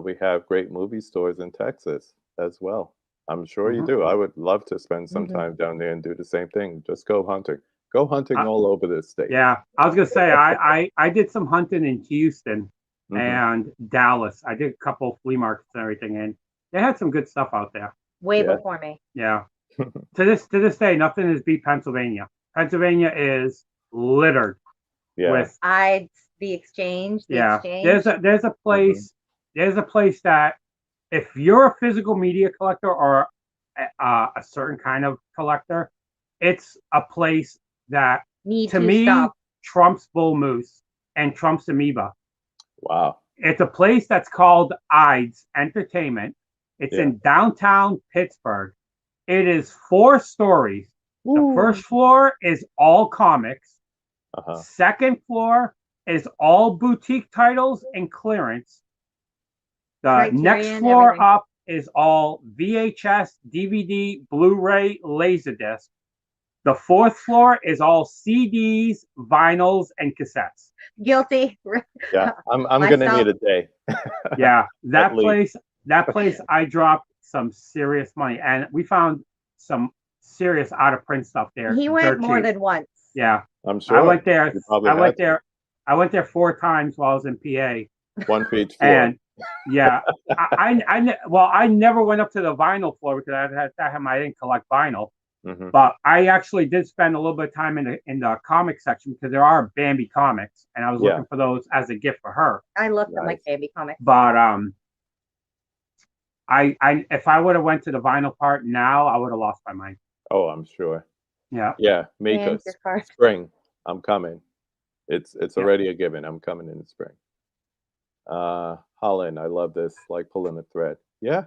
We have great movie stores in Texas as well. I'm sure you Hmm. do. I would love to spend some Mhm. time down there and do the same thing. Just go hunting. Go hunting all over the state. Yeah, I was gonna say I did some hunting in Houston Hmm. and Dallas. I did a couple flea markets and everything, and they had some good stuff out there. Way Yeah. before me. Yeah. To this day, nothing has beat Pennsylvania. Pennsylvania is littered Yeah. with The exchange. The yeah. exchange. There's a place that if you're a physical media collector or a certain kind of collector, it's a place that Need to to me stop. trumps bull moose and trumps amoeba. Wow. It's a place that's called Ides Entertainment. It's Yeah. in downtown Pittsburgh. It is 4 stories. The Woo. first floor is all comics. Uh-huh. Second floor is all boutique titles and clearance. The next Criterion, floor everything. up is all VHS, DVD, Blu-ray, Laserdisc. The fourth floor is all CDs, vinyls, and cassettes. Guilty. Yeah. I'm gonna Myself. need a day. Yeah, At least. that place, I dropped some serious money, and we found some serious out of print stuff there. He went dirt more cheap. than once. Yeah, I'm sure. I went there. You probably I went had to. there. I went there 4 times while I was in PA. One for each floor. And yeah, I never went up to the vinyl floor because at that time I didn't collect vinyl. Mhm. But I actually did spend a little bit of time in the comic section because there are Bambi comics, and I was Yeah. looking for those as a gift for her. I looked at like Nice. baby comics. But I if I would have went to the vinyl part now, I would have lost my mind. Oh, I'm sure. Yeah, Yeah, Mika, And your card. spring. I'm coming. It's Yeah. already a given. I'm coming in the spring. Holland, I love this, like pulling a thread. Yeah.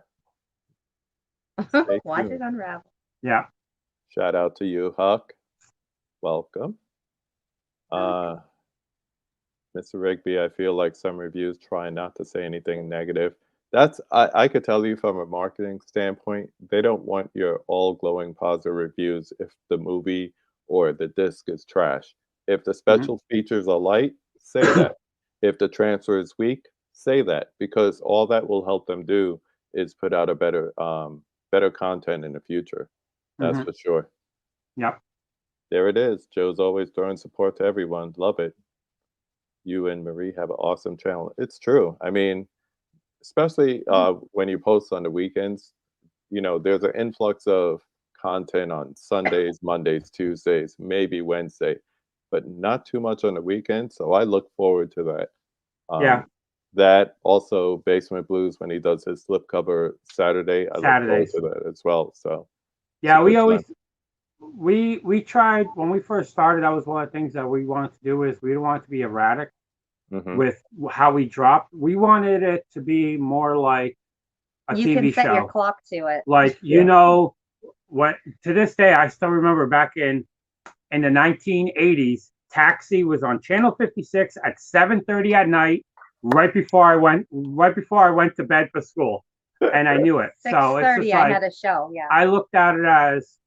Stay Watch tuned. it unravel. yeah. Shout out to you, Huck. Welcome. Okay. Mr. Rigby, I feel like some reviews try not to say anything negative. I could tell you from a marketing standpoint, they don't want your all glowing positive reviews if the movie or the disc is trash. If the special features are light, say that. If the transfer is weak, say that, because all that will help them do is put out a better content in the future. That's Mhm. for sure. Yep. There it is. Joe's always throwing support to everyone. Love it. You and Marie have an awesome channel. It's true. I mean, especially when you post on the weekends, there's an influx of content on Sundays, Mondays, Tuesdays, maybe Wednesday, but not too much on the weekend. So I look forward to that. Yeah. That also Basement Blues when he does his slipcover Saturday. I look forward Saturdays. to that as well. So Yeah, it's a we good always time. we tried when we first started. That was one of the things that we wanted to do is we didn't want it to be erratic Mhm. with how we dropped. We wanted it to be more like a You TV can set your show. clock to it. Like Yeah. what to this day I still remember back in the 1980s, Taxi was on channel 56 at 7:30 at night, right before I went to bed for school, and I knew it. So it's just 6:30, I like had a show. Yeah. I looked at it as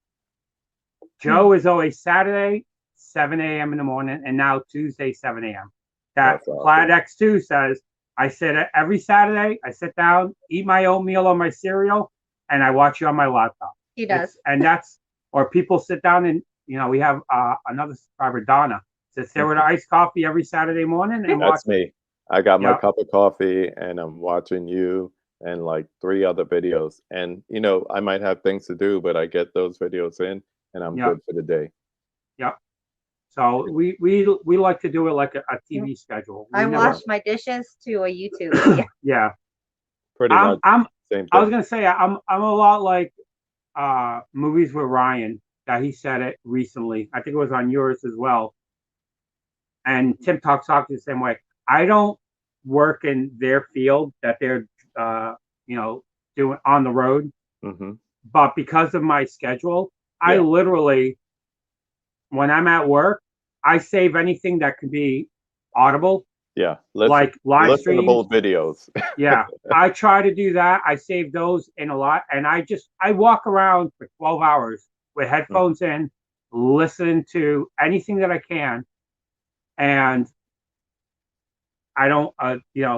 Joe is always Saturday 7 a.m. in the morning, and now Tuesday 7 a.m. That That's awesome. Plaid X2 says I sit every Saturday. I sit down, eat my oatmeal or my cereal, and I watch you on my laptop. He does. And that's or people sit down and we have another subscriber, Donna, sits there with her iced coffee every Saturday morning and watch. That's me. I got my Yeah. cup of coffee and I'm watching you and like 3 other videos. And I might have things to do, but I get those videos in and I'm Yeah. good for the day. Yep. So we like to do it like a TV schedule. I wash my dishes to a YouTube video. Yeah. Pretty much same I was thing. gonna say I'm a lot like Movies with Ryan, that he said it recently. I think it was on yours as well. And Tim Talks Hockey the same way. I don't work in their field that they're doing on the road, hmm but because of my schedule, I Yeah. literally, when I'm at work, I save anything that can be audible, Yeah. like live streams. Listenable videos. Yeah, I try to do that. I save those in a lot, and I walk around for 12 hours with headphones in, listening to anything that I can, and I don't,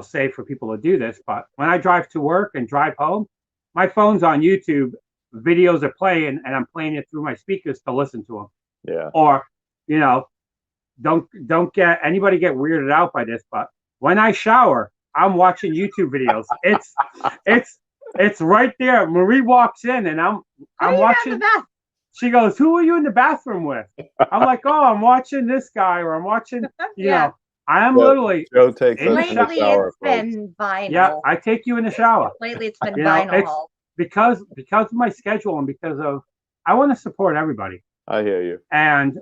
say for people to do this, but when I drive to work and drive home, my phone's on YouTube, videos are playing, and I'm playing it through my speakers to listen to them. Yeah. Or, don't get anybody get weirded out by this, but when I shower, I'm watching YouTube videos. It's right there. Marie walks in and I'm watching. She goes, "Who are you in the bathroom with?" I'm like, "Oh, I'm watching this guy, or I'm watching, Yeah. I am Joe- literally Joe takes in the us in the Lately, shower. it's Folks. been vinyl. yeah, I take you in the shower." Lately, it's been You know, vinyl. it's- haul. because of my schedule and because of I want to support everybody. I hear you. And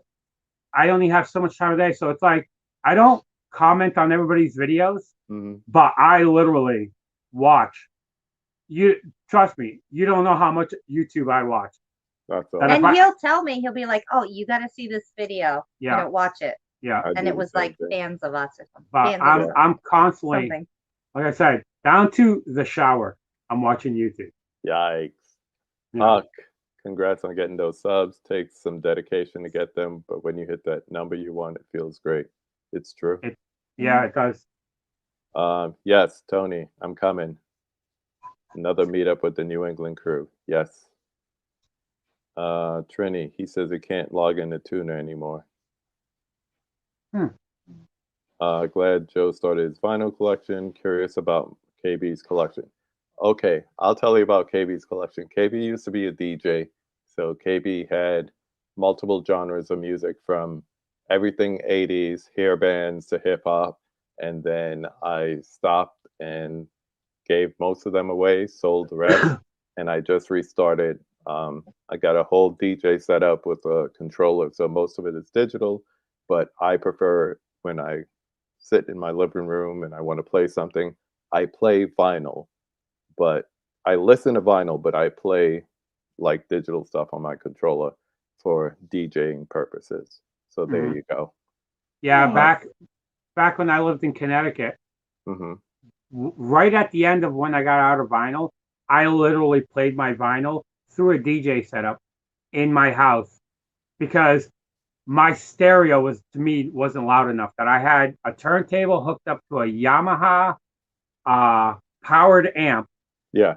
I only have so much time a day, so it's like I don't comment on everybody's videos, hmm but I literally watch. You trust me, you don't know how much YouTube I watch. That's all. And And if I- he'll tell me, he'll be like, "Oh, you got to see this video. Yeah. Watch it." Yeah, I And do it the was same like thing. fans of us or something. but Fans of I'm constantly, something. like I said, down to the shower. I'm watching YouTube. Yikes. Yeah. Huck, congrats on getting those subs. Takes some dedication to get them, but when you hit that number you want, it feels great. It's true. Yeah, it does. Yes, Tony, I'm coming. Another meetup with the New England crew. Yes. Trini, he says he can't log into Tuna anymore. Glad Joe started his vinyl collection. Curious about KB's collection. Okay, I'll tell you about KB's collection. KB used to be a DJ, so KB had multiple genres of music from everything 80s, hair bands to hip hop, and then I stopped and gave most of them away, sold the rest, and I just restarted. I got a whole DJ setup with a controller, so most of it is digital, but I prefer when I sit in my living room and I want to play something, I play vinyl, but I listen to vinyl, but I play like digital stuff on my controller for DJing purposes. So there you go. Yeah, Nice. back when I lived in Connecticut, hmm right at the end of when I got out of vinyl, I literally played my vinyl through a DJ setup in my house because my stereo wasn't loud enough. That I had a turntable hooked up to a Yamaha powered amp Yeah.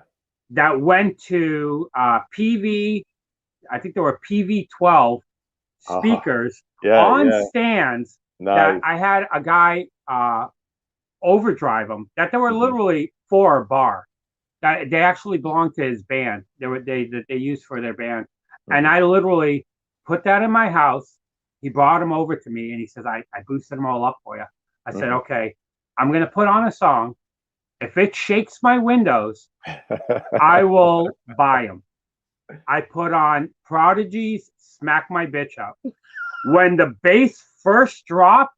that went to PV. I think there were PV12 speakers Yeah. on Yeah. stands Nice. that I had a guy overdrive them. That they were Mhm. literally for a bar. That they actually belonged to his band. They used for their band. And I literally put that in my house. He brought them over to me and he says, I boosted them all up for you. I said, okay, I'm going to put on a song. If it shakes my windows, I will buy them. I put on Prodigy's Smack My Bitch Up. When the bass first dropped,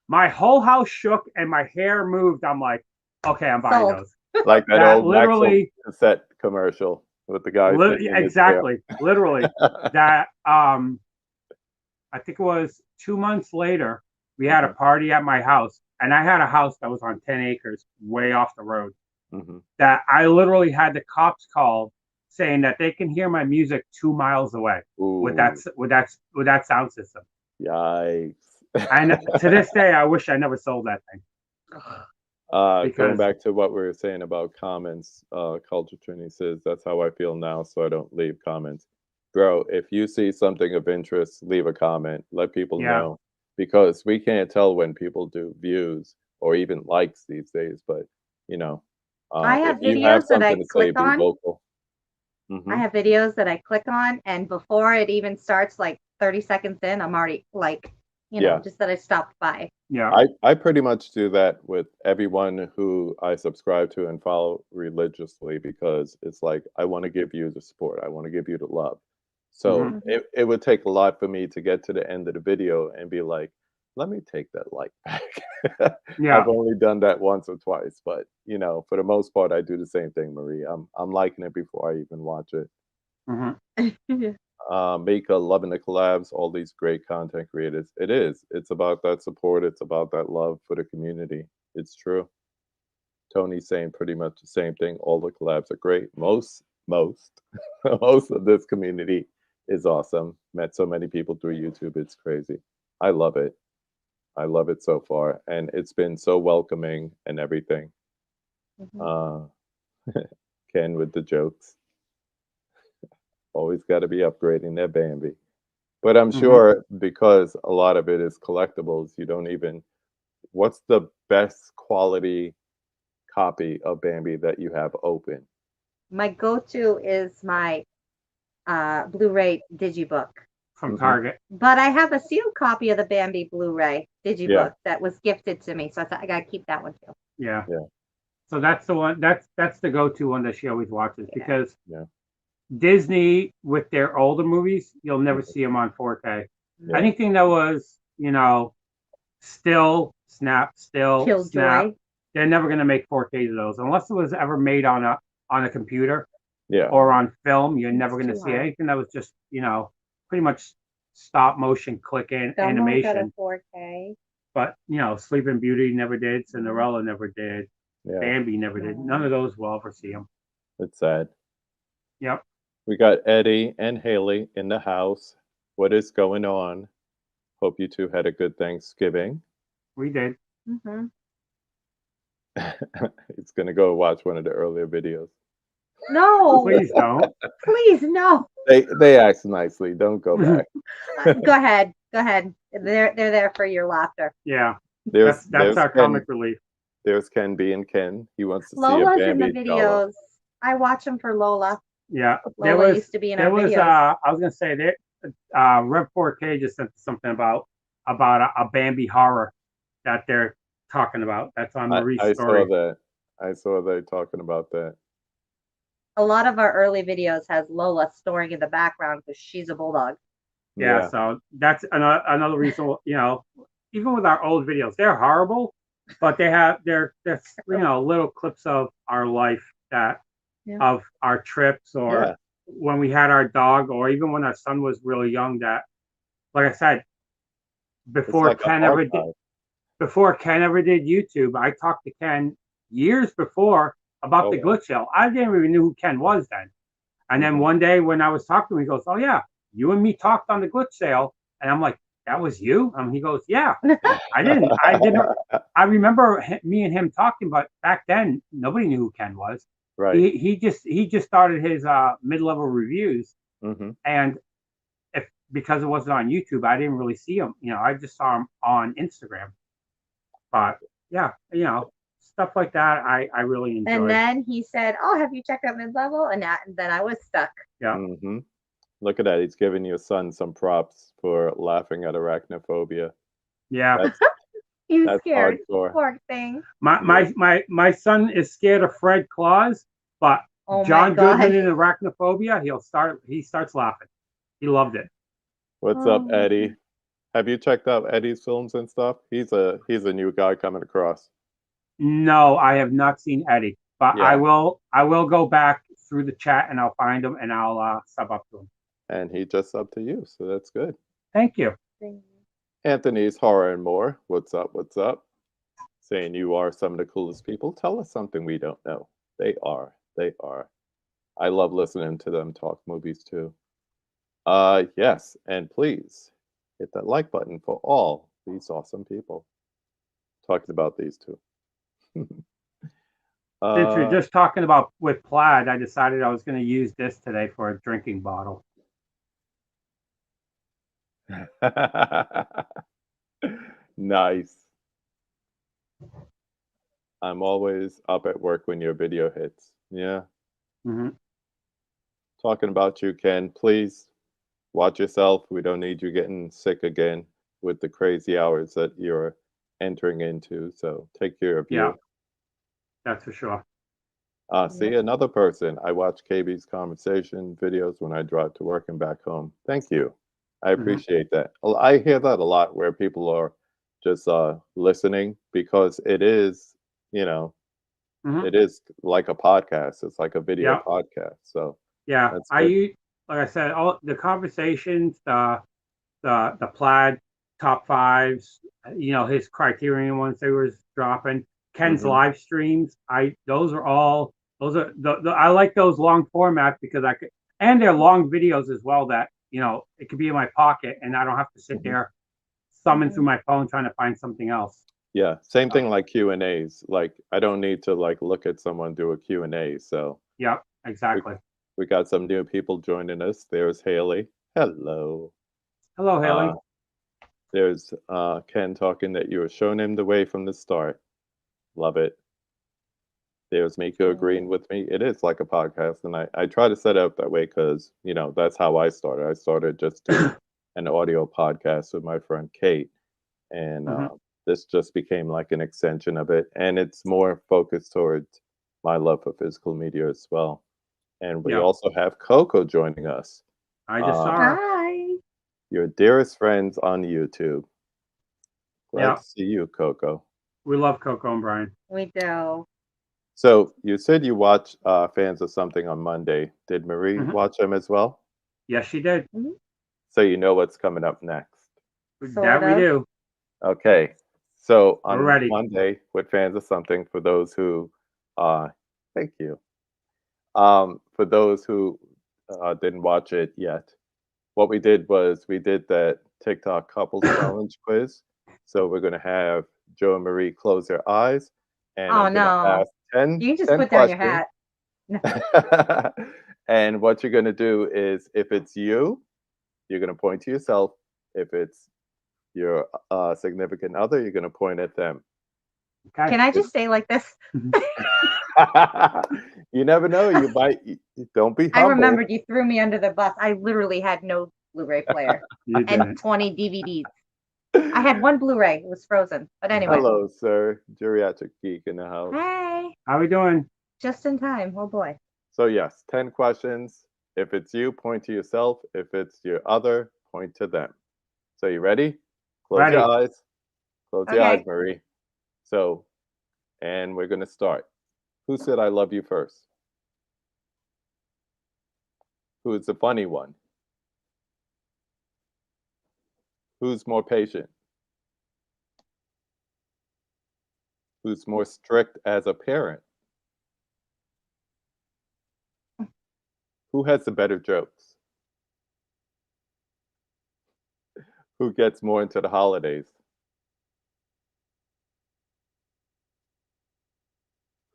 my whole house shook and my hair moved. I'm like, okay, I'm buying Sold. those. Like that That old literally cassette commercial with the guy. exactly, literally. That I think it was 2 months later, we had a party at my house, and I had a house that was on 10 acres, way off the road. That I literally had the cops called saying that they can hear my music 2 miles away with that sound system. Yikes! And to this day, I wish I never sold that thing. Going back to what we were saying about comments, Culture Trinity says, that's how I feel now, so I don't leave comments. Bro, if you see something of interest, leave a comment. Let people know. Because we can't tell when people do views or even likes these days. But, you know, I have if you videos have that I something to say, click be on. vocal. I have videos that I click on, and before it even starts, like 30 seconds in, I'm already like, you know, just that I stopped by. Yeah. I pretty much do that with everyone who I subscribe to and follow religiously, because it's like, I want to give you the support. I want to give you the love. So it would take a lot for me to get to the end of the video and be like, let me take that like back. I've only done that once or twice, but you know, for the most part, I do the same thing, Marie. I'm liking it before I even watch it. Mika, loving the collabs, all these great content creators. It's about that support. It's about that love for the community. It's true. Tony's saying pretty much the same thing. All the collabs are great. Most most of this community is awesome. Met so many people through YouTube. It's crazy. I love it. I love it so far. And it's been so welcoming and everything. Ken with the jokes. Always got to be upgrading their Bambi. But I'm sure because a lot of it is collectibles, you don't even... What's the best quality copy of Bambi that you have open? My go-to is my Blu-ray digibook from Target. But I have a sealed copy of the Bambi Blu-ray digibook that was gifted to me, so I gotta keep that one too. Yeah. So that's the one. That's the go-to one that she always watches because Disney, with their older movies, you'll never see them on 4K. Anything that was, you know, still snap, they're never going to make 4K of those unless it was ever made on a computer or on film. You're never going to see anything that was just, you know, pretty much stop motion click animation. 4K. But, you know, Sleeping Beauty never did. Cinderella never did. Bambi never did. None of those will ever see them. It's sad. Yep. We got Eddie and Haley in the house. What is going on? Hope you two had a good Thanksgiving. We did. It's going to go watch one of the earlier videos. No. Please don't. Please, no. They asked nicely. Don't go back. Go ahead. Go ahead. They're there for your laughter. Yeah. There's our comic relief. There's Ken being Ken. He wants to Lola's see a Bambi in the videos. I watch them for Lola. Yeah. Lola used to be in our videos. I was gonna say that Rev 4K just sent something about a Bambi horror that they're talking about. That's on Marie's story. I saw they talking about that. A lot of our early videos has Lola snoring in the background because she's a bulldog. Yeah, so that's another reason. You know, even with our old videos, they're horrible, but they're you know, little clips of our life of our trips or when we had our dog, or even when our son was really young. That, like I said, before Ken ever did YouTube, I talked to Ken years before about the glitch sale. I didn't even know who Ken was then. And then one day when I was talking to him, he goes, "Oh yeah, you and me talked on the glitch sale." And I'm like, "That was you?" He goes, "Yeah." I didn't. I remember me and him talking, but back then nobody knew who Ken was. Right. He just started his mid-level reviews, and because it wasn't on YouTube, I didn't really see him. You know, I just saw him on Instagram. But yeah, you know, stuff like that, I really enjoyed. And then he said, "Oh, have you checked out mid-level?" And then I was stuck. Yeah. Look at that. He's giving your son some props for laughing at arachnophobia. Yeah. He was That's scared. hardcore. Poor thing. My son is scared of Fred Claus, but Oh John my God. Goodman in arachnophobia, he starts laughing. He loved it. What's Oh up, my Eddie? Have you checked out Eddie's films and stuff? He's a new guy coming across. No, I have not seen Eddie, but Yeah. I will go back through the chat and I'll find him and I'll sub up to him. And he just up to you, so that's good. Thank you. Anthony's Horror and More. What's up? What's up? Saying you are some of the coolest people. Tell us something we don't know. They are. They are. I love listening to them talk movies too. Yes, and please hit that like button for all these awesome people talking about these two. Since you're just talking about with plaid, I decided I was going to use this today for a drinking bottle. Nice. I'm always up at work when your video hits. Yeah. Mm-hmm. Talking about you, Ken. Please watch yourself. We don't need you getting sick again with the crazy hours that you're entering into. So take care of Yeah, you. that's for sure. See, another person. I watch KB's conversation videos when I drive to work and back home. Thank you. I appreciate that. I hear that a lot where people are just listening because it is, you know, it is like a podcast. It's like a video podcast. So yeah, that's I good. use, like I said, all the conversations, the plaid top fives, you know, his Criterion ones they were dropping, Ken's live streams. Those are all I like those long formats because I could, and they're long videos as well that, you know, it could be in my pocket and I don't have to sit there thumbing through my phone trying to find something else. Yeah, same thing like Q&As. Like I don't need to like look at someone do a Q&A. So yeah, exactly. we got some new people joining us. There's Haley. Hello. Hello, Haley. There's Ken talking that you were showing him the way from the start. Love it. There's Miko agreeing with me. It is like a podcast, and I try to set it up that way because, you know, that's how I started. I started just doing an audio podcast with my friend Kate, and this just became like an extension of it, and it's more focused towards my love for physical media as well. And we also have Coco joining us. I just saw her. Hi. Your dearest friends on YouTube. Glad to see you, Coco. We love Coco and Brian. We do. So you said you watched Fans of Something on Monday. Did Marie watch them as well? Yes, she did. So you know what's coming up next. That we do. Okay. So on We're ready. Monday with Fans of Something, for those who, thank you. For those who didn't watch it yet, what we did was we did that TikTok couples challenge quiz. So we're going to have Joe and Marie close their eyes. And I'm going to ask 10 You can just 10 put down questions. your hat. And what you're going to do is if it's you, you're going to point to yourself. If it's your significant other, you're going to point at them. Okay. Can I just say like this? You never know. You might. Don't be humble. I remembered you threw me under the bus. I literally had no Blu-ray player and 20 DVDs. I had one Blu-ray. It was frozen. But anyway. Hello, sir. Geriatric Geek in the house. Hey. How we doing? Just in time. Oh, boy. So, yes, 10 questions. If it's you, point to yourself. If it's your other, point to them. So, you ready? Close your eyes. Close your eyes, Marie. So, and we're going to start. Who said I love you first? Who's the funny one? Who's more patient? Who's more strict as a parent? Who has the better jokes? Who gets more into the holidays?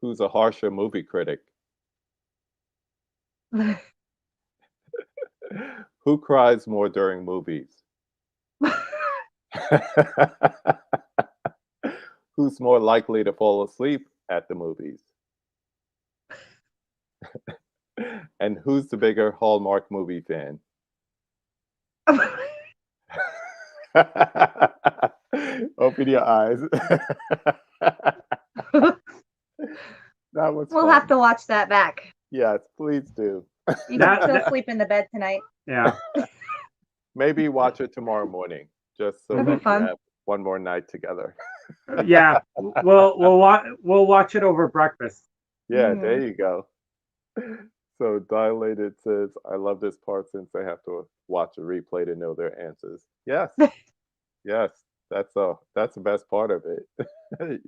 Who's a harsher movie critic? Who cries more during movies? Who's more likely to fall asleep at the movies? And who's the bigger Hallmark movie fan? Open your eyes. That was We'll fun. have to watch that back. Yes, please do. You can still sleep in the bed tonight. Yeah. Maybe watch it tomorrow morning, just so That'd be that we fun. have one more night together. Yeah. We'll watch it over breakfast. Yeah, there you go. So Dilated says, I love this part since they have to watch a replay to know their answers. Yes. Yes. That's the best part of it.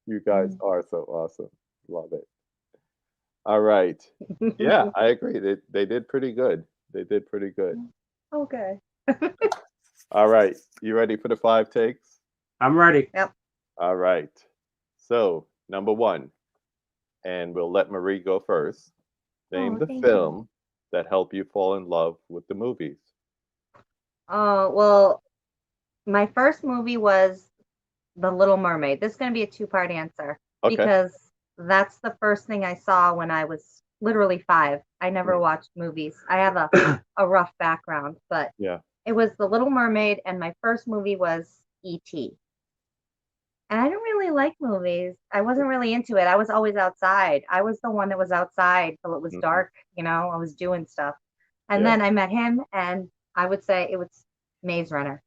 You guys are so awesome. Love it. All right. Yeah, I agree. They did pretty good. They did pretty good. Okay. All right. You ready for the 5 takes? I'm ready. Yep. All right. So, number 1, and we'll let Marie go first. Name the thank film that helped you fall in love with the movies. Oh, well, my first movie was The Little Mermaid. This is going to be a 2-part answer Okay. because that's the first thing I saw when I was literally 5. I never watched movies. I have a rough background, but Yeah. it was The Little Mermaid, and my first movie was E.T. And I don't really like movies. I wasn't really into it. I was always outside. I was the one that was outside till it was dark. I was doing stuff. And then I met him, and I would say it was Maze Runner.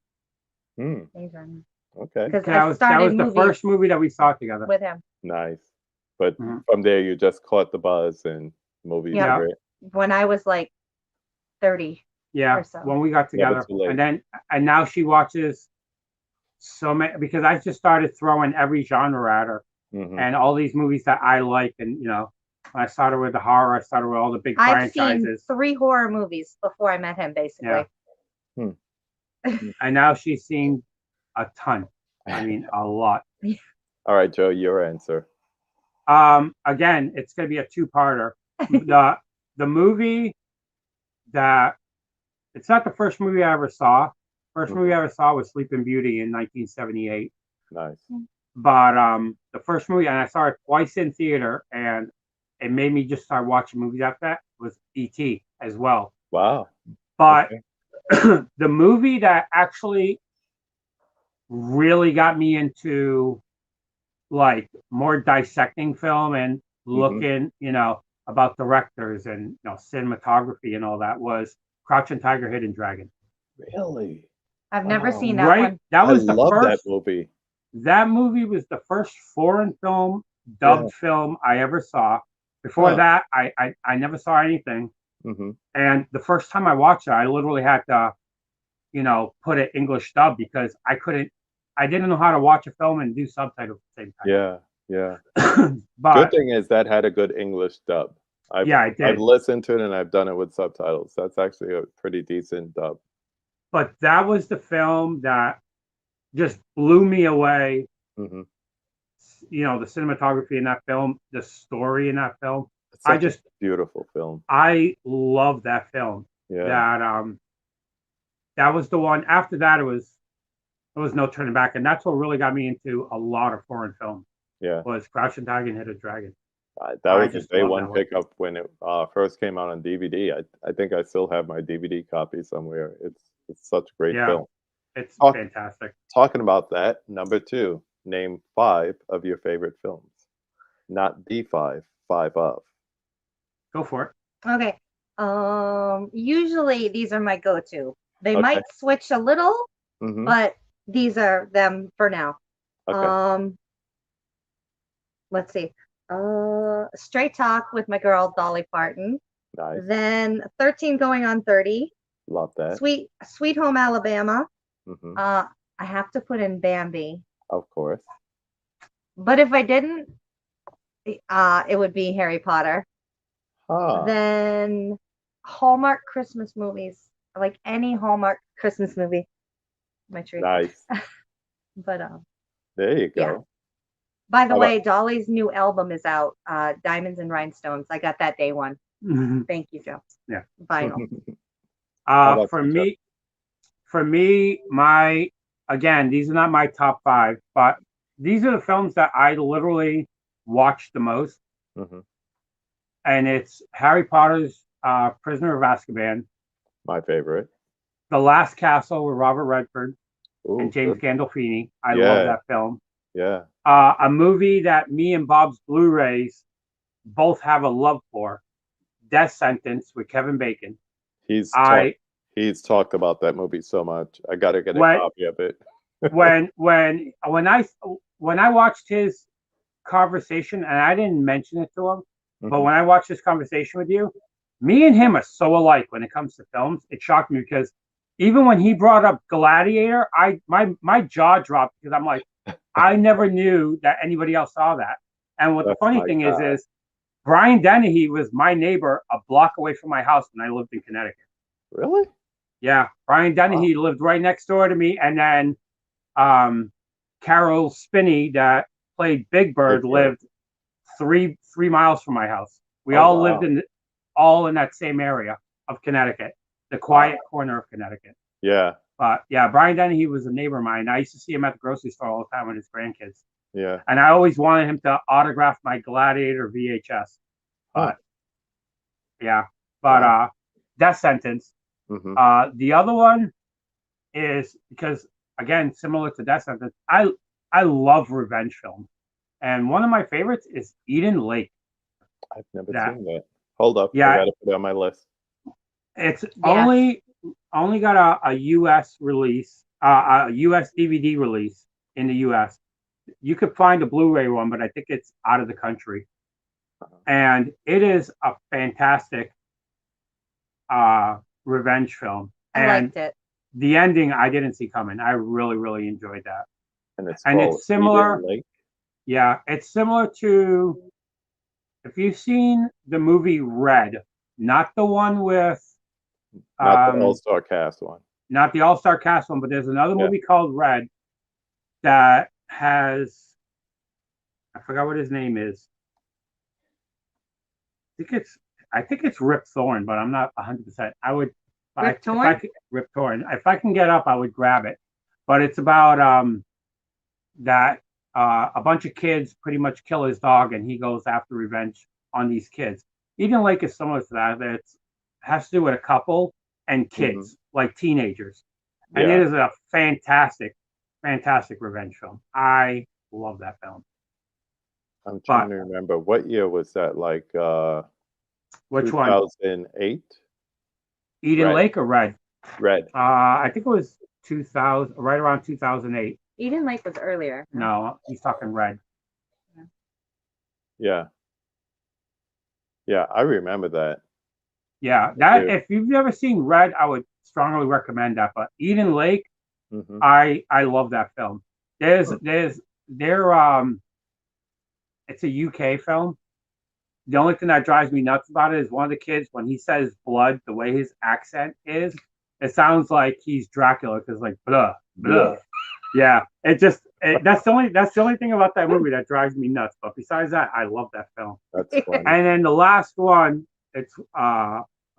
Maze Runner. Okay. Because That was the first movie that we saw together. with him. Nice. But from there, you just caught the buzz and movies Yeah. are great. When I was like 30. Yeah, or so. when we got Never together, too late. and now she watches so many because I just started throwing every genre at her, and all these movies that I like, and when I started with the horror, I started with all the big I've franchises. seen 3 horror movies before I met him, basically. Yeah. And now she's seen a ton. I mean, a lot. All right, Joe, your answer. Again, it's going to be a 2-parter. The movie that it's not the first movie I ever saw. First movie I ever saw was Sleeping Beauty in 1978. Nice. But the first movie, and I saw it twice in theater, and it made me just start watching movies after that, was E.T. as well. Wow. But the movie that actually really got me into like more dissecting film and looking, about directors and cinematography and all that was Crouching Tiger, Hidden Dragon. Really? I've never seen that Right? one. That was I the love first. that movie. That movie was the first foreign film, dubbed film I ever saw. Before that, I never saw anything. And the first time I watched it, I literally had to, put it English dub because I didn't know how to watch a film and do subtitles at the same time. Yeah. But Good thing is that had a good English dub. I did. I've listened to it and I've done it with subtitles. That's actually a pretty decent dub. But that was the film that just blew me away. Mm-hmm. The cinematography in that film, the story in that film. It's such a beautiful film. I love that film. Yeah. That was the one. After that, there was no turning back, and that's what really got me into a lot of foreign film. Yeah. Was Crouching Tiger and Hidden Dragon. That was a day one pickup when it first came out on DVD. I think I still have my DVD copy somewhere. It's such a great film. It's fantastic. Talking about that, number 2, name 5 of your favorite films. Not the 5 of. Go for it. Okay. Usually these are my go-to. They might switch a little, but these are them for now. Okay. Let's see. Straight Talk with my girl Dolly Parton. Nice. Then 13 Going on 30. Love that. Sweet Home Alabama. Mm-hmm. I have to put in Bambi. Of course. But if I didn't, it would be Harry Potter. Then Hallmark Christmas movies. Like any Hallmark Christmas movie. My treat. Nice. But there you go. Yeah. By the way, Dolly's new album is out. Diamonds and Rhinestones. I got that day one. Thank you, Joe. Yeah. Vinyl. For me, again, these are not my top 5, but these are the films that I literally watched the most. And it's Harry Potter's Prisoner of Azkaban. My favorite. The Last Castle with Robert Redford Ooh, and James Gandolfini. I Yeah. love that film. Yeah. A movie that me and Bob's Blu-rays both have a love for, Death Sentence with Kevin Bacon. He's I talked about that movie so much. I gotta get a When- copy of it. when I watched his conversation, and I didn't mention it to him, but Mhm. when I watched this conversation with you, me and him are so alike when it comes to films. It shocked me because even when he brought up Gladiator, my jaw dropped because I'm like, I never knew that anybody else saw that. And what the That's funny my thing guy. is Brian Dennehy was my neighbor a block away from my house when I lived in Connecticut. Really? Yeah, Brian Dennehy lived right next door to me, and then Carol Spinney that played Big Bird Big Bird. lived 3 miles from my house. We Oh, all wow. lived in that same area of Connecticut, the quiet corner of Connecticut. Yeah. But yeah, Brian Dennehy was a neighbor of mine. I used to see him at the grocery store all the time with his grandkids. Yeah. And I always wanted him to autograph my Gladiator VHS. But yeah, but Wow. Death Sentence. Mhm. The other one is because again, similar to Death Sentence, I love revenge films, and one of my favorites is Eden Lake. I've never that- seen that. Hold up. Yeah. I gotta put it on my list. It's Yes. only got a U.S. release, a U.S. DVD release in the U.S. You could find a Blu-ray one, but I think it's out of the country. And it is a fantastic revenge film. I And liked it. the ending I didn't see coming. I really, really enjoyed that. And it's And it's called similar- Eden Lake. Yeah, it's similar to, if you've seen the movie Red, not the one with Not the All-Star Cast one. not the All-Star Cast one, but there's another Yeah. movie called Red that has, I forgot what his name is. I think it's Rip Thorn, but I'm not 100%. Rip Torn? Rip Torn. If I can get up, I would grab it. But it's about that a bunch of kids pretty much kill his dog, and he goes after revenge on these kids. Eden Lake is similar to that. It has to do with a couple and kids, like teenagers. And Yeah. it is a fantastic, fantastic revenge film. I love that film. I'm trying to remember. What year was that? Like Which one? 2008? Eden Red. Lake or Red? Red. I think it was 2000, right around 2008. Eden Lake was earlier. No, he's talking Red. Yeah. Yeah, I remember that. Yeah, do. if you've never seen Red, I would strongly recommend that. But Eden Lake, Mhm. I love that film. It's a UK film. The only thing that drives me nuts about it is one of the kids, when he says blood, the way his accent is, it sounds like he's Dracula because like blah blah. Yeah, that's the only thing about that movie that drives me nuts. But besides that, I love that film. That's funny. And then the last one, it's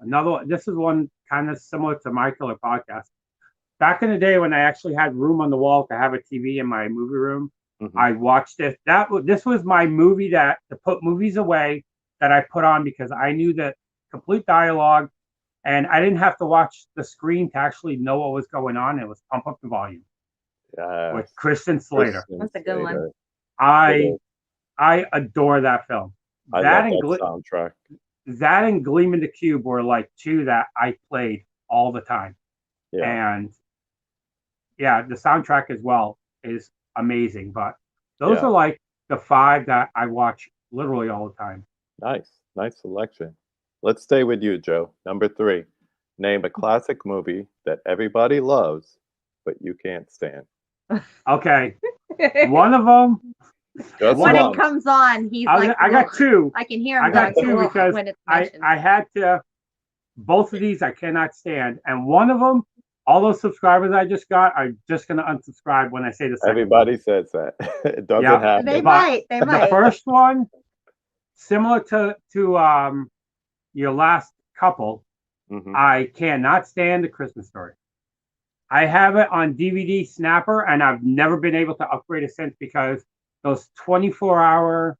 another one. This is one kind of similar to my killer podcast. Back in the day when I actually had room on the wall to have a TV in my movie room, Mhm. I watched it. This was my movie to put movies away that I put on because I knew the complete dialogue, and I didn't have to watch the screen to actually know what was going on. It was Pump Up the Volume with Yes. Kristen Slater. Kristen That's a good one. Slater. I adore that film. I That love and that soundtrack. that and Gleam in the Cube were like two that I played all the time. Yeah. And yeah, the soundtrack as well is amazing. But those Yeah. are like the five that I watch literally all the time. Nice. Nice selection. Let's stay with you, Joe. Number 3. Name a classic movie that everybody loves, but you can't stand. Okay, one of them. Just When one. it comes on, he's like, I got "Ugh." two. I can hear him I got going, two "Ugh," because when it's I mentioned. had to. Both of these I cannot stand, and one of them, all those subscribers I just got are just gonna unsubscribe when I say the second. Everybody says that. It doesn't Yeah. happen. They But might. They The might. first one, similar to your last couple, Mhm. I cannot stand The Christmas Story. I have it on DVD Snapper, and I've never been able to upgrade it since because those 24-hour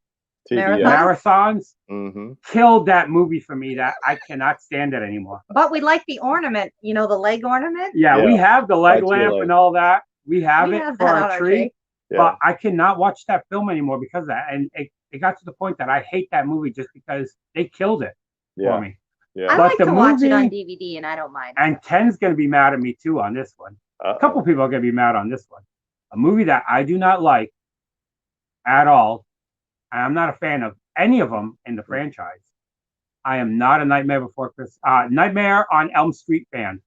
TBS. marathons, Mm-hmm. killed that movie for me. That I cannot stand it anymore. But we like the ornament, the leg ornament. Yeah, we have the leg That's lamp your leg. and all that. We have We it have for that our on our tree. tree. Yeah. But I cannot watch that film anymore because of that. And it got to the point that I hate that movie just because they killed it for me. Yeah. I But like the to watch it on movie- DVD, and I don't mind. And Ken's going to be mad at me too on this one. A couple people are going to be mad on this one. A movie that I do not like at all. And I'm not a fan of any of them in the franchise. I am not a Nightmare on Elm Street fan.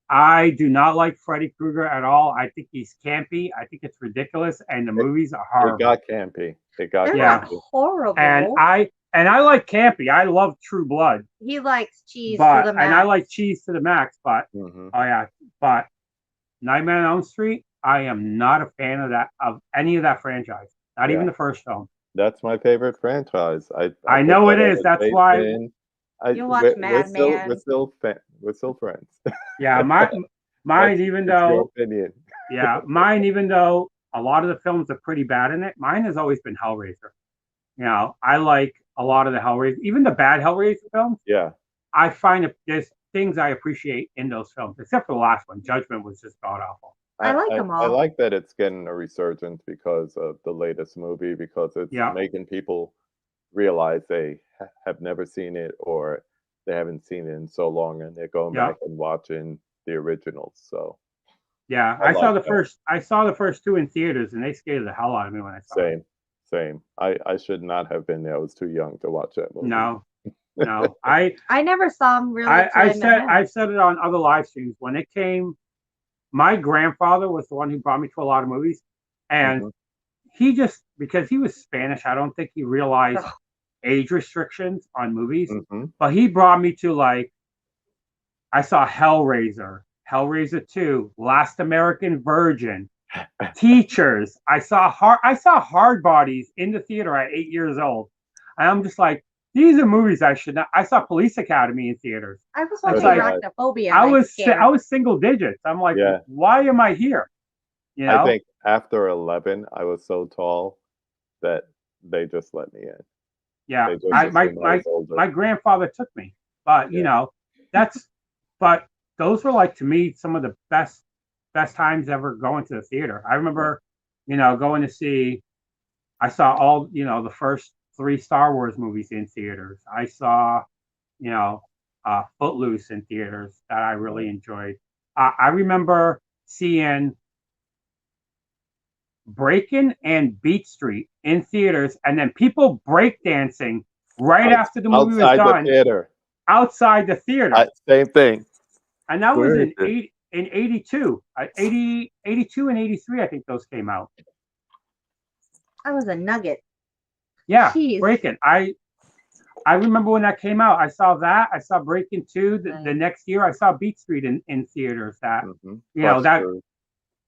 I do not like Freddy Krueger at all. I think he's campy. I think it's ridiculous, and the movies are horrible. It got campy. They're campy. not horrible. And I like campy. I love True Blood. He likes cheese But to the max. and I like cheese to the max. But Mhm. but Nightmare on Elm Street, I am not a fan of any of that franchise. Not even the first film. That's my favorite franchise. I know it is. That's why. You watch Mad Men. We're still friends. Yeah, mine. Even though your opinion. Yeah, mine. Even though a lot of the films are pretty bad in it, mine has always been Hellraiser. I like a lot of the Hellraiser, even the bad Hellraiser films. Yeah. I find there's things I appreciate in those films, except for the last one. Judgment was just god awful. I like them all. I like that it's getting a resurgence because of the latest movie, because it's making people realize they have never seen it or they haven't seen it in so long, and they're going back and watching the originals. So yeah, I saw the first. I saw the first two in theaters, and they scared the hell out of me when I saw it. Same. I should not have been there. I was too young to watch that movie. No. I never saw them really. I said it on other live streams when it came. My grandfather was the one who brought me to a lot of movies, and he just, because he was Spanish, I don't think he realized age restrictions on movies. But he brought me to, like, I saw Hellraiser, Hellraiser 2, Last American Virgin, Teachers. I saw Hard Bodies in the theater at 8 years old, and I'm just like, these are movies I should not. I saw Police Academy in theaters. I was watching Arachnophobia. I was single digits. I'm like, why am I here? I think after 11, I was so tall that they just let me in. Yeah, my grandfather took me, but but those were, like, to me, some of the best times ever going to the theater. I remember, going to see. I saw all the first 3 Star Wars movies in theaters. I saw, Footloose in theaters that I really enjoyed. I remember seeing Breakin' and Beat Street in theaters, and then people breakdancing right after the movie was done. Outside the theater. Same thing. And that was in 82. 82 and 83, I think those came out. I was a nugget. Yeah, Breakin'. I remember when that came out. I saw that. I saw Breakin' 2. The next year, I saw Beat Street in theaters. That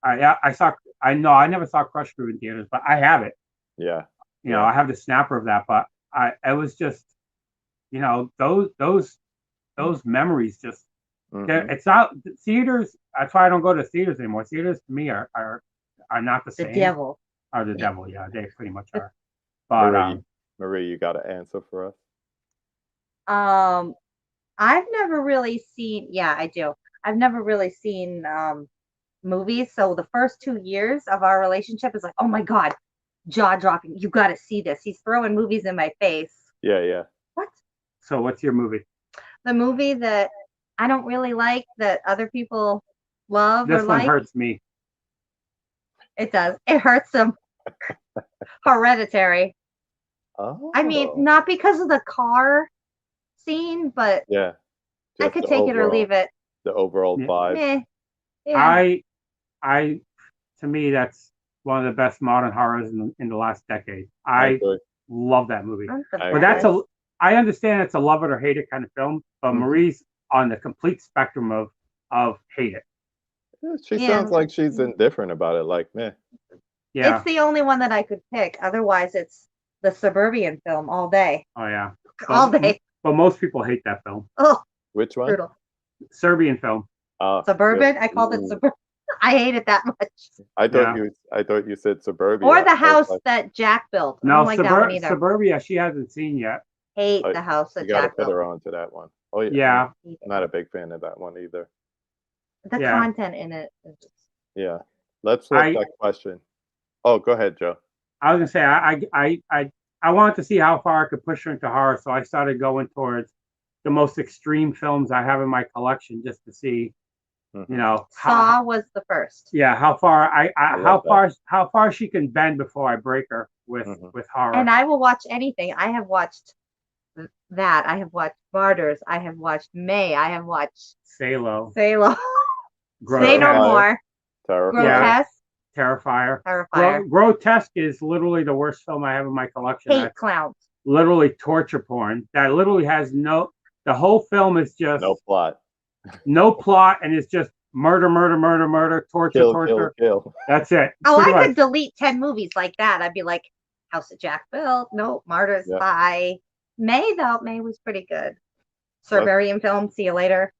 I saw. I never saw Crush Crew in theaters, but I have it. Yeah. I have the snapper of that. But it was just, those memories just. It's not theaters. That's why I don't go to theaters anymore. Theaters to me are not the same. The devil. Are the devil? Yeah, they pretty much are. But Marie, you got an answer for us? I've never really seen. Yeah, I do. I've never really seen movies. So the first 2 years of our relationship is like, oh my god, jaw dropping. You got to see this. He's throwing movies in my face. Yeah. What? So what's your movie? The movie that I don't really like that other people love. This one hurts me. It does. It hurts them. Hereditary. Oh. I mean, not because of the car scene, but I could take it or leave it. The overall vibe. To me, that's one of the best modern horrors in the last decade. I love that movie. But I understand it's a love it or hate it kind of film, but Marie's on the complete spectrum of hate it. She sounds like she's indifferent about it, like meh. Yeah. It's the only one that I could pick. Otherwise, it's the Suburban film all day. Oh yeah. All day. But most people hate that film. Oh. Which one? Brutal. Serbian film. Suburban? I called it Suburban. I hate it that much. I thought you said Suburbia. Or the I was house like, that Jack built. I No, don't like that one either. Suburbia, she hasn't seen yet. Hate Oh, the house that you got to Jack put built. her on to that one. Oh yeah. Yeah. Hate it. Not a big fan of that one either. The Yeah. content in it is just... Yeah. Let's flip that question. Oh, go ahead, Joe. I was gonna say I wanted to see how far I could push her into horror, so I started going towards the most extreme films I have in my collection, just to see, you know, Saw was the first. Yeah, how far how far she can bend before I break her with horror. And I will watch anything. I have watched that. I have watched Martyrs. I have watched May. I have watched Salo. Say No More. Grotesque. Terrifier. Terrifier. Grotesque is literally the worst film I have in my collection. Hate clowns. Literally torture porn. That literally has the whole film is just no plot. No plot, and it's just murder, torture. Kill. That's it. Oh, I could delete 10 movies like that. I'd be like, House of Jack built. No, Martyrs by May, though. May was pretty good. Cerberian film. See you later.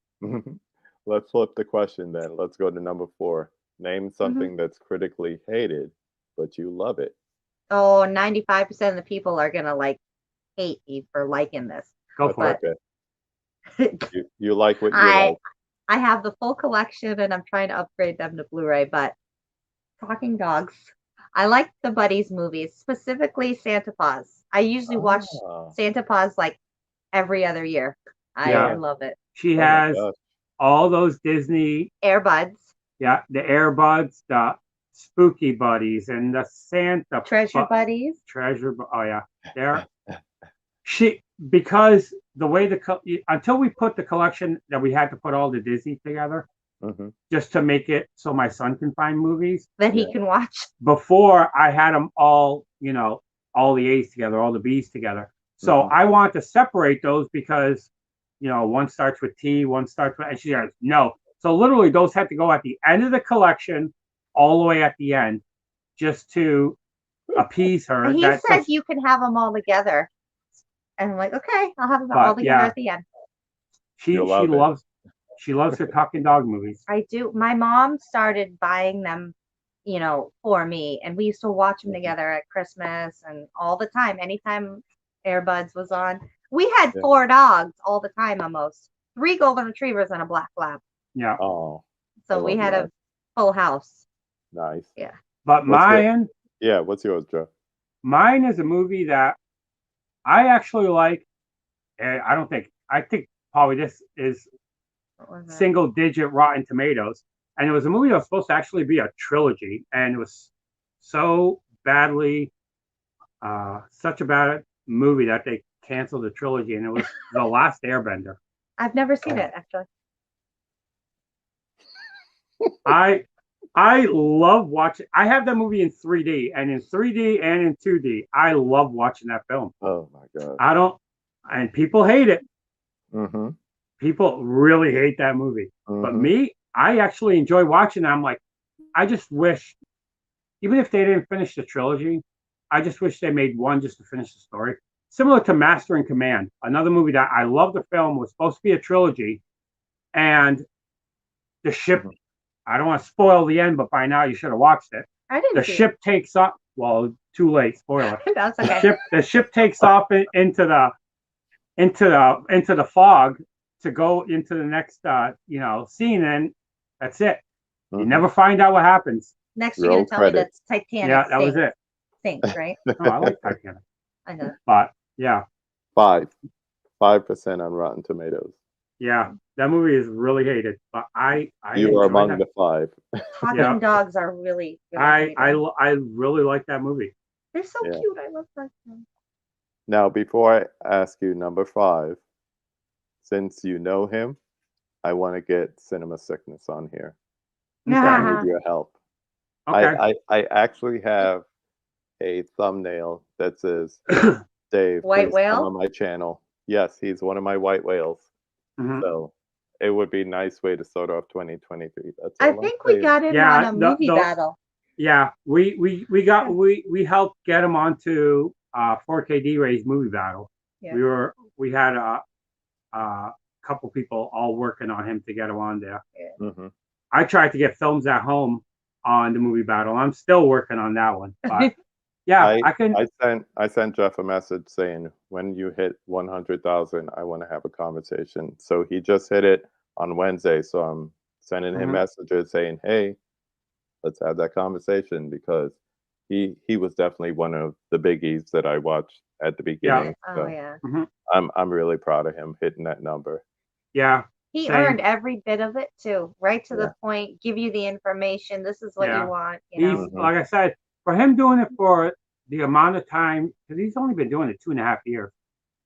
Let's flip the question then. Let's go to number 4. Name something that's critically hated, but you love it. Oh, 95% of the people are going to like hate me for liking this. Go for it. You like what you like. I have the full collection and I'm trying to upgrade them to Blu-ray, but Talking Dogs. I like the Buddies movies, specifically Santa Paws. I usually watch Santa Paws like every other year. I love it. She has all those Disney Air Buds. Yeah, the Air Buds, the Spooky Buddies, and the Santa Treasure Buddies. Oh yeah, there. Because the way until we put the collection that we had to put all the Disney together, just to make it so my son can find movies that he can watch. Before I had them all, you know, all the A's together, all the B's together. So I want to separate those because, you know, one starts with T, one starts with, and she goes, no. So literally those had to go at the end of the collection, all the way at the end, just to appease her. He said you can have them all together. And I'm like, okay, I'll have them all together at the end. She loves her Talking Dog movies. I do. My mom started buying them, you know, for me. And we used to watch them together at Christmas and all the time. Anytime Air Buds was on. We had 4 dogs all the time almost. 3 golden retrievers and a black lab. Yeah. Oh. So we had a full house. Nice. Yeah. But mine. Yeah. What's yours, Joe? Mine is a movie that I actually like. I think probably this is single digit Rotten Tomatoes. And it was a movie that was supposed to actually be a trilogy. And it was so badly, such a bad movie that they canceled the trilogy. And it was The Last Airbender. I've never seen it, actually. I love watching. I have that movie in 3D, and in 3D and in 2D. I love watching that film. Oh my god! And people hate it. Mm-hmm. People really hate that movie. Mm-hmm. But me, I actually enjoy watching it. I'm like, I just wish, even if they didn't finish the trilogy, I just wish they made one just to finish the story. Similar to Master and Command, another movie that I love. The film was supposed to be a trilogy, and the ship. Mm-hmm. I don't want to spoil the end, but by now you should have watched it. I didn't. The ship takes off. Well, too late. Spoiler. That's okay. The ship takes off into the fog to go into the next scene, and that's it. Mm-hmm. You never find out what happens. Next, you're gonna tell me that Titanic. Yeah, that was it. Thanks, right? Oh, I like Titanic. I know. But yeah. 5% on Rotten Tomatoes. Yeah, that movie is really hated, but I you are among the 5. Talking Dogs are really I really like that movie. They're so cute. I love that. Now, before I ask you number 5, since you know him, I want to get Cinema Sickness on here. I need your help. Okay. I actually have a thumbnail that says Dave White Whale on my channel. Yes, he's one of my white whales. Mm-hmm. So it would be a nice way to start off 2023. I think we got him on a movie battle. Yeah, we helped get him onto 4K D-Ray's movie battle. Yeah. We had a couple people all working on him to get him on there. Yeah. Mm-hmm. I tried to get Films at Home on the movie battle. I'm still working on that one. But yeah, I can. I sent Jeff a message saying when you hit 100,000, I want to have a conversation. So he just hit it on Wednesday. So I'm sending him messages saying, "Hey, let's have that conversation," because he was definitely one of the biggies that I watched at the beginning. Oh So yeah. I'm really proud of him hitting that number. Yeah. He Same. earned every bit of it too, right to Yeah. the point, give you the information. This is what Yeah. you want, He's like I said, for him doing it for the amount of time, because he's only been doing it 2.5 years,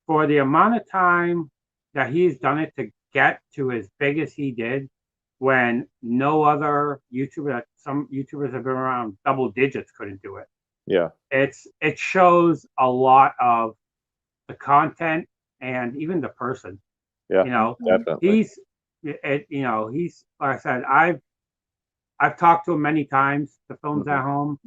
for the amount of time that he's done it to get to as big as he did, when no other YouTuber, some YouTubers have been around double digits, couldn't do it. Yeah. It shows a lot of the content and even the person. Yeah. You know, Definitely. he's like I said, I've talked to him many times. The Films at Home.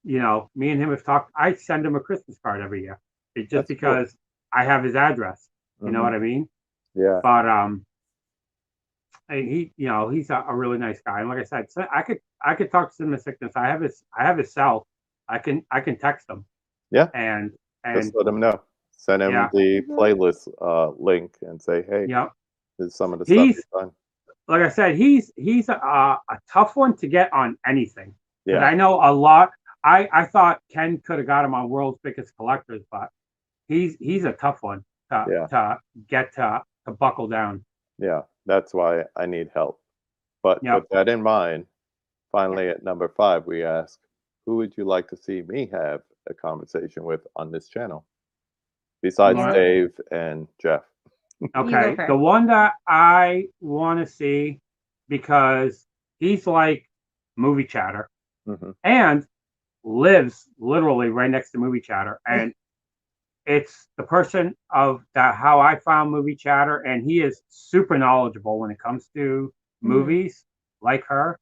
Me and him have talked. I send him a Christmas card every year, just because cool. I have his address. You know what I mean? Yeah. But he's a really nice guy. And like I said, so I could talk to him in sickness. I have his cell. I can text him. Yeah. And just let him know. Send him the playlist link and say, "Hey, this is some of the stuff you've done." Like I said, he's a tough one to get on anything. Yeah. I know a lot. I thought Ken could have got him on World's Biggest Collectors, but he's a tough one to get to buckle down. Yeah, that's why I need help. But with that in mind, finally at number 5, we ask, who would you like to see me have a conversation with on this channel? Besides Dave and Jeff. Okay, the one that I want to see, because he's like Movie Chatter and lives literally right next to Movie Chatter, and it's the person of that how I found Movie Chatter, and he is super knowledgeable when it comes to movies, like her,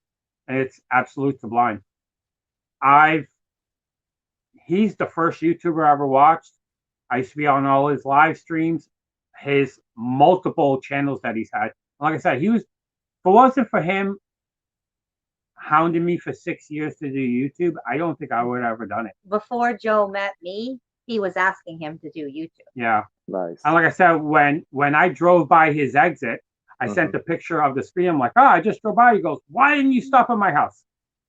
and it's absolute sublime. He's the first YouTuber I ever watched. I used to be on all his live streams, his multiple channels that he's had. Like I said, if it wasn't for him hounding me for 6 years to do YouTube, I don't think I would have ever done it. Before Joe met me, he was asking him to do YouTube. Yeah. Nice. And like I said, when I drove by his exit, I sent a picture of the screen. I'm like, I just drove by. He goes, why didn't you stop at my house?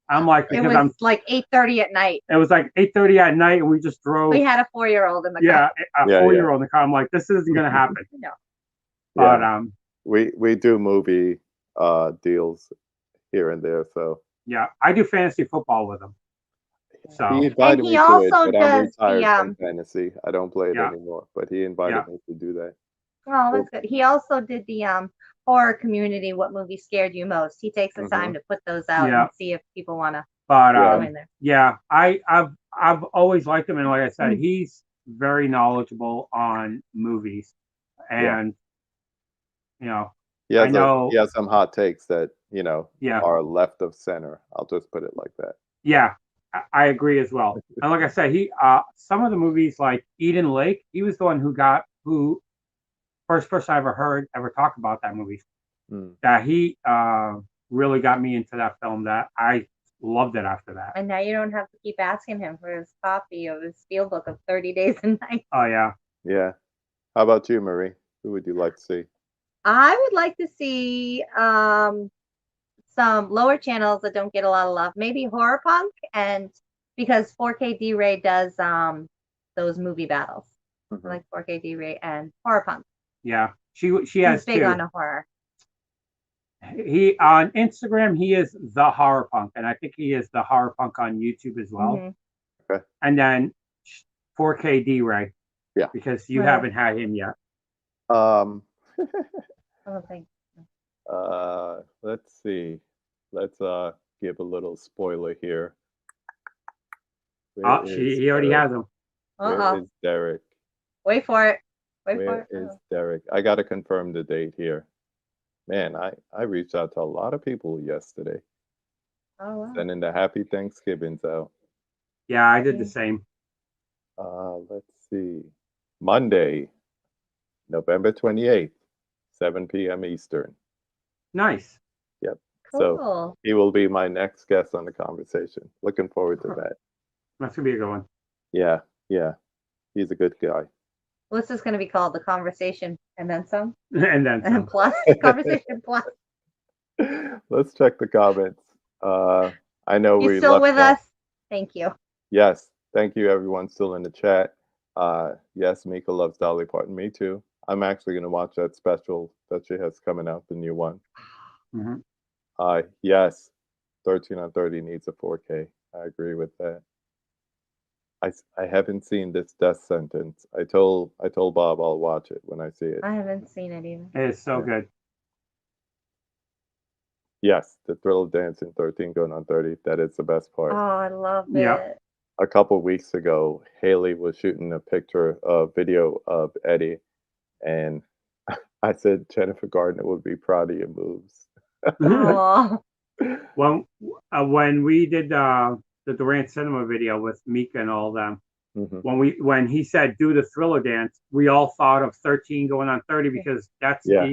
I'm like, because it was like 8:30 at night. It was like 8:30 at night, and we just drove. We had a 4-year-old in the car. Yeah, a 4-year-old in the car. I'm like, this isn't gonna happen. No. But we do movie deals here and there, so yeah, I do fantasy football with him. So he invited me to it, but I'm retired from fantasy. I don't play it anymore, but he invited me to do that. Oh, that's good. He also did the horror community. What movie scared you most? He takes the time to put those out and see if people want to go in there. Yeah, I've always liked him, and like I said, he's very knowledgeable on movies, and he has some hot takes that are left of center. I'll just put it like that. Yeah, I agree as well. And like I said, he some of the movies like Eden Lake, he was the one who first person I ever talk about that movie. That he really got me into that film. That I loved it after that. And now you don't have to keep asking him for his copy of his Steelbook of 30 Days and Nights. Oh yeah. Yeah. How about you, Marie? Who would you like to see? I would like to see some lower channels that don't get a lot of love. Maybe Horror Punk, and because 4K D-Ray does those movie battles. Like 4K D-Ray and Horror Punk. Yeah. She has He's big two. on the horror. He on Instagram he is the Horror Punk, and I think he is the Horror Punk on YouTube as well. Okay. And then 4K D-Ray. Yeah. Because you haven't had him yet. Let's see. Let's give a little spoiler here. He already has him. Where is Derek? Wait for it. Where is Derek? I gotta confirm the date here. Man, I reached out to a lot of people yesterday. Oh wow. Sending the happy Thanksgivings out. Yeah, I did the same. Let's see. Monday, November 28th, 7 p.m. Eastern. Nice. Yep. So Cool. he will be my next guest on the conversation. Looking forward to that. That's gonna be a good one. Yeah, yeah. He's a good guy. What's this going to be called? The conversation and then some? And then And some. plus? Conversation plus. Let's check the comments. I know You we still left with off- us? Thank you. Yes. Thank you, everyone still in the chat. Yes, Mika loves Dolly Parton. Me too. I'm actually going to watch that special that she has coming out, the new one. Mhm. Yes, 13 on 30 needs a 4K. I agree with that. I haven't seen this death sentence. I told Bob I'll watch it when I see it. I haven't seen it either. It is so Yeah. good. Yes, the thrill of dancing 13 going on 30. That is the best part. Oh, I love Yeah. it. A couple weeks ago, Haley was shooting a video of Eddie, and I said Jennifer Gardner would be proud of your moves. Oh, When we did the Durant Cinema video with Mika and all them, Mhm. when he said do the Thriller dance, we all thought of 13 going on 30 because that's Yeah.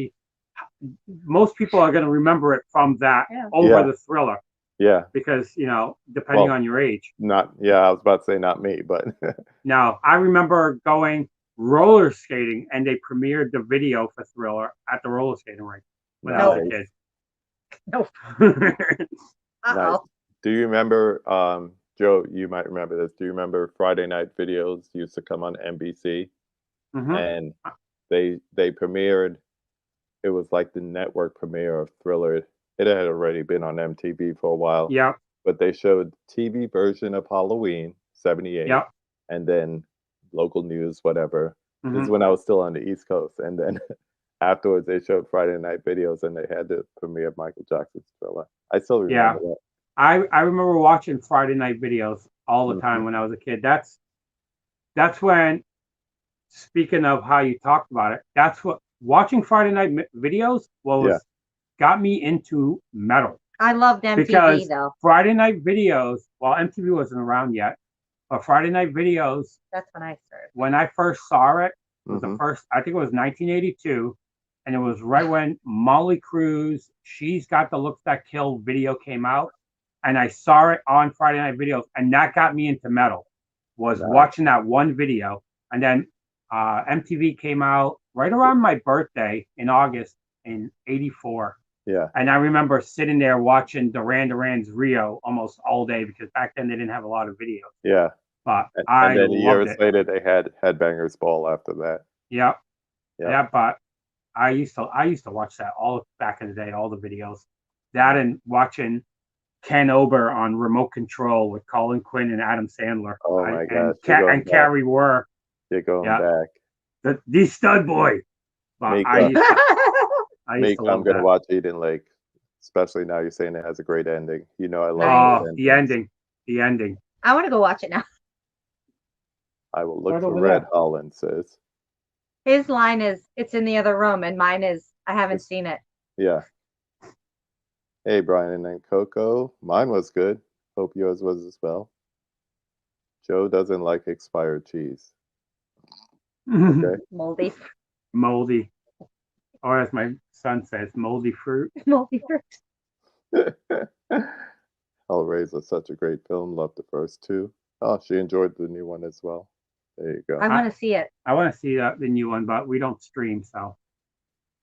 most people are going to remember it from that over Yeah. the Thriller Yeah, because depending Well- on your age. I was about to say not me, but Now I remember going roller skating and they premiered the video for Thriller at the roller skating rink when I was a Nice. kid. Nope. Nice. uh-oh. Do you remember, Joe, you might remember this. Do you remember Friday night videos used to come on NBC? Mhm. And they premiered, it was like the network premiere of Thriller. It had already been on MTV for a while. Yep. But they showed TV version of Halloween, 78. Yep. And then local news, whatever. This is Mhm. when I was still on the East Coast. And then afterwards they showed Friday night videos and they had the premiere of Michael Jackson's Thriller. I still remember that. I remember watching Friday night videos all the time Mhm. when I was a kid. That's when, speaking of how you talked about it, that's what watching Friday night videos got me into metal. I loved MTV Because though. Friday night videos, well, MTV wasn't around yet, but Friday night videos, That's when I started. when I first saw it, was the Mhm. first, I think it was 1982, and it was right when Molly Cruz, She's Got the Looks That Kill video came out, and I saw it on Friday night videos, and that got me into metal, was Nice. watching that one video, and then MTV came out right around my birthday in August in '84. Yeah. And I remember sitting there watching Duran Duran's Rio almost all day because back then they didn't have a lot of videos. Yeah. But And I then loved years it. later they had Headbangers Ball after that. Yep. Yep. Yeah, but I used to watch that all back in the day, all the videos. That and watching Ken Ober on Remote Control with Colin Quinn and Adam Sandler. Oh my gosh. And Carrie Wurr, You're going Yeah. back. the stud boy. But Mika. I used to I'm love gonna that. watch Eden Lake. Especially now you're saying it has a great ending. You know I love Oh, great the endings. ending. The ending. I want to go watch it now. I will look Right for over Red there. Holland, sis. His line is, "It's in the other room," and mine is, "I haven't It's- seen it." Yeah. Hey, Brian and Coco. Mine was good. Hope yours was as well. Joe doesn't like expired cheese. Okay. Moldy, Moldy. Or as my son says, moldy fruit. moldy fruit. Hellraiser, such a great film. Loved the first two. Oh, she enjoyed the new one as well. There you go. I want to see it. I want to see the new one, but we don't stream, so.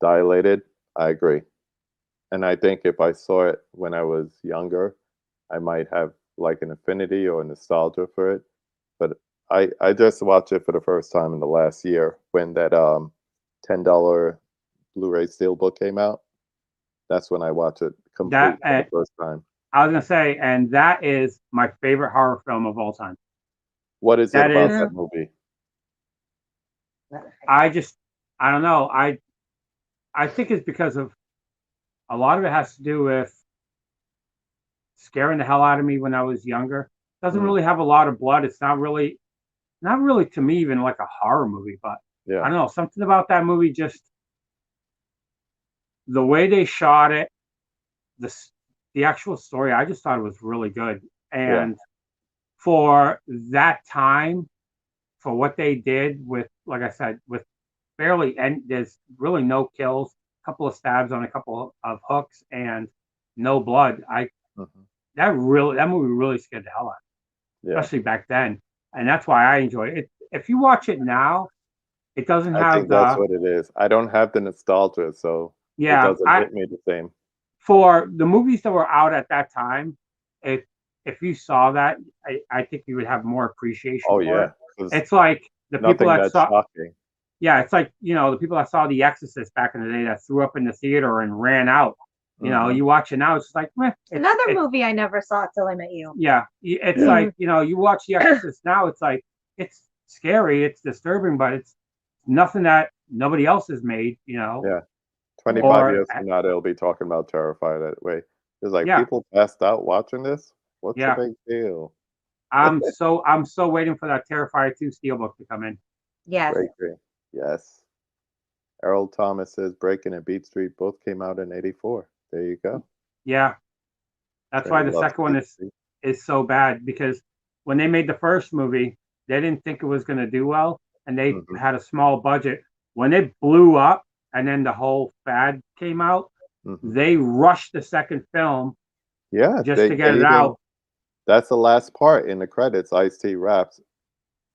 Dilated, I agree. And I think if I saw it when I was younger, I might have like an affinity or nostalgia for it. But I just watched it for the first time in the last year when that $10 Blu-ray Steelbook came out. That's when I watched it complete for the first time. I was gonna say, and that is my favorite horror film of all time. What is it That about is- that movie? I don't know. I think it's because of a lot of it has to do with scaring the hell out of me when I was younger. Doesn't really have a lot of blood. It's not really to me even like a horror movie, but I Yeah. don't know, something about that movie, just the way they shot it, the actual story, I just thought it was really good. And for that time, for what they did with, like I said, with barely, and there's really no kills, couple of stabs on a couple of hooks and no blood. Mhm. That movie really scared the hell out of me, Yeah. especially back then. And that's why I enjoy it. If you watch it now, it doesn't I have think that's the what it is. I don't have the nostalgia, so it yeah. doesn't hit me the same. For the movies that were out at that time, if if you saw that, I think you would have more appreciation Oh, for yeah. it. 'Cause It's like the people nothing that that saw shocking. yeah, it's like, the people that saw The Exorcist back in the day that threw up in the theater and ran out. Mhm. You watch it now, it's just like, meh. Another movie I never saw till I met you. Yeah, it's Yeah. like, you watch The Exorcist now, it's like, it's scary, it's disturbing, but it's nothing that nobody else has made, Yeah. 25 or, years from now, they'll be talking about Terrifier that way. It's like, yeah, people passed out watching this? What's the yeah. big deal? I'm so waiting for that Terrifier 2 Steelbook to come in. Yes. Great. Yes. Errol Thomas says Breaking and Beat Street both came out in '84. There you go. Yeah, that's why Trey the loves second one Beat is Street. is so bad, because when they made the first movie, they didn't think it was going to do well, and they Mhm. had a small budget. When it blew up, and then the whole fad came out, Mhm. they rushed the second film Yeah, just they to get they it even out. that's the last part in the credits. Ice-T raps.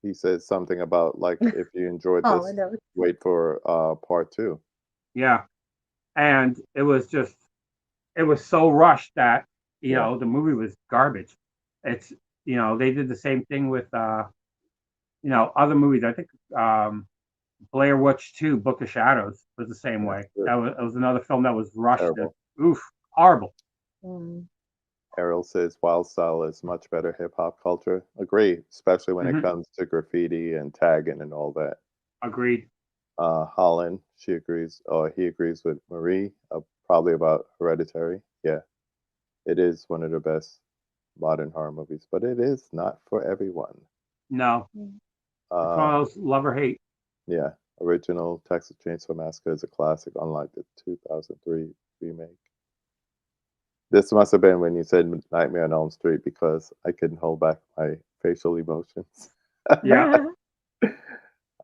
He says something about, like, if you enjoyed Oh, this, no. wait for part 2. Yeah, and it was so rushed that Yeah. the movie was garbage. It's they did the same thing with other movies. I think Blair Witch 2, Book of Shadows was the same That's way. good. It was another film that was rushed. Terrible. Oof, horrible. Mm. Errol says Wild Style is much better hip hop culture. Agree, especially when it Hmm. comes to graffiti and tagging and all that. Agreed. Holland, she agrees. He agrees with Marie, probably about Hereditary. Yeah, it is one of the best modern horror movies, but it is not for everyone. No, Mm. it's one Uh, of those love or hate. yeah, original Texas Chainsaw Massacre is a classic, unlike the 2003 remake. This must have been when you said Nightmare on Elm Street because I couldn't hold back my facial emotions. Yeah,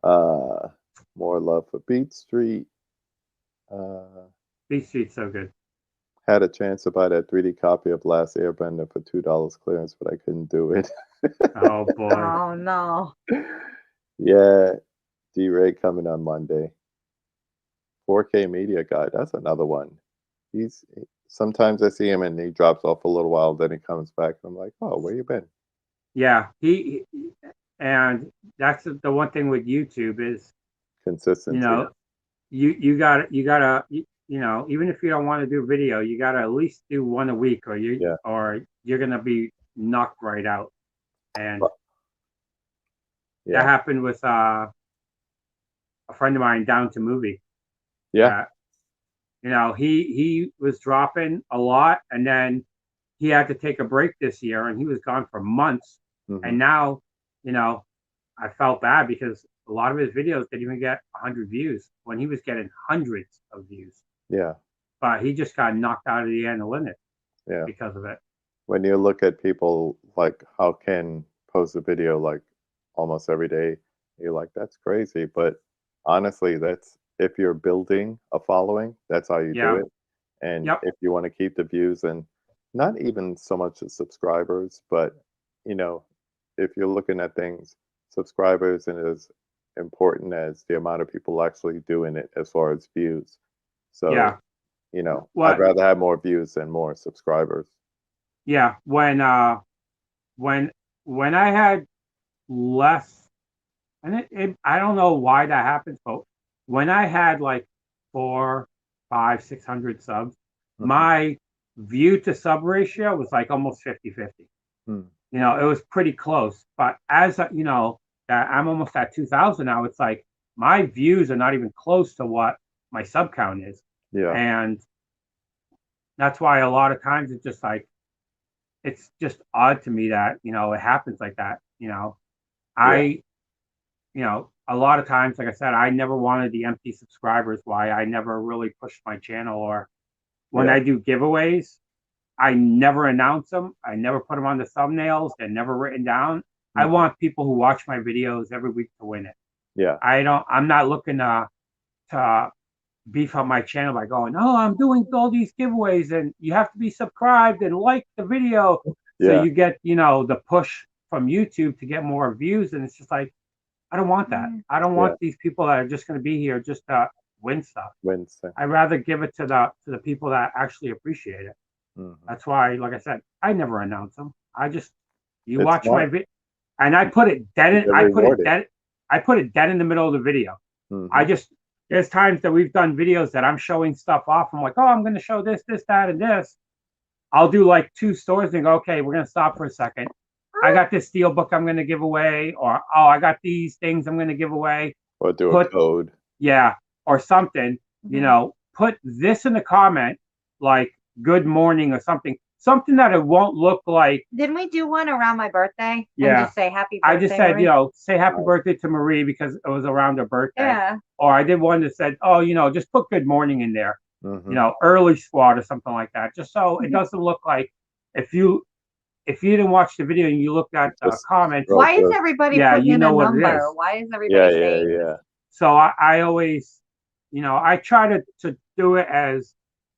uh, more love for Beat Street. Uh, Beat Street's so good. had a chance to buy that 3D copy of Last Airbender for $2 clearance, but I couldn't do it. Oh boy. Oh no. Yeah, D-Ray coming on Monday. 4K Media Guy, that's another one. He's sometimes I see him and he drops off a little while, then he comes back and I'm like, oh, where you been? Yeah, and that's the one thing with YouTube is you Consistency. know you gotta even if you don't want to do video, you gotta at least do one a week, or Yeah. you're gonna be knocked right out. And But- that Yeah. happened with a friend of mine, Down to Movie. Yeah. He was dropping a lot, and then he had to take a break this year, and he was gone for months. Hmm. And now, I felt bad because a lot of his videos didn't even get 100 views when he was getting hundreds of views. Yeah. But he just got knocked out of the analytics Yeah. because of it. When you look at people like how Ken posts a video like almost every day, you're like, that's crazy. But honestly, that's if you're building a following, that's how you do Yeah. it. And Yep. if you want to keep the views and not even so much as subscribers, but you know, if you're looking at things, subscribers and as important as the amount of people actually doing it as far as views. Yeah. So, I'd What? rather have more views than more subscribers. Yeah. When I had less, and I don't know why that happens, but when I had like 600 subs, Mhm. my view to sub ratio was like almost 50-50. Hmm. It was pretty close. But as that I'm almost at 2,000 now, it's like my views are not even close to what my sub count is. Yeah. And that's why a lot of times it's just odd to me that, it happens like that. I, a lot of times, like I said, I never wanted the empty subscribers. Why I never really pushed my channel, or when Yeah. I do giveaways, I never announce them. I never put them on the thumbnails. They're never written down. I Mhm. want people who watch my videos every week to win it. Yeah. I'm not looking to beef on my channel by going, "Oh, I'm doing all these giveaways, and you have to be subscribed and like the video." So Yeah. you get, the push from YouTube to get more views, and it's just like, I don't want that. I don't want these people that are just going to be here just to win stuff. Wednesday. I'd rather give it to the people that actually appreciate it. That's why, like I said, I never announce them. It's watch my smart. video, and I put it dead in. You're I put it rewarded. dead. I put it dead in the middle of the video. There's times that we've done videos that I'm showing stuff off. I'm like, oh, I'm going to show this, this, that, and this. I'll do like 2 stores and go, okay, we're going to stop for a second. I got this steel book I'm going to give away, or oh, I got these things I'm going to give away. Or do a code. Yeah, or something. Put this in the comment, like good morning or something that it won't look like. Didn't we do one around my birthday? Yeah. And just say happy birthday. I just said, Marie? say happy birthday to Marie because it was around her birthday. Yeah. Or I did one that said, oh, just put good morning in there. Early squad or something like that, just so it doesn't look like if you didn't watch the video and you looked at the comments. Why is everybody putting in a number? Why is everybody saying? Yeah. So I always, I try to do it as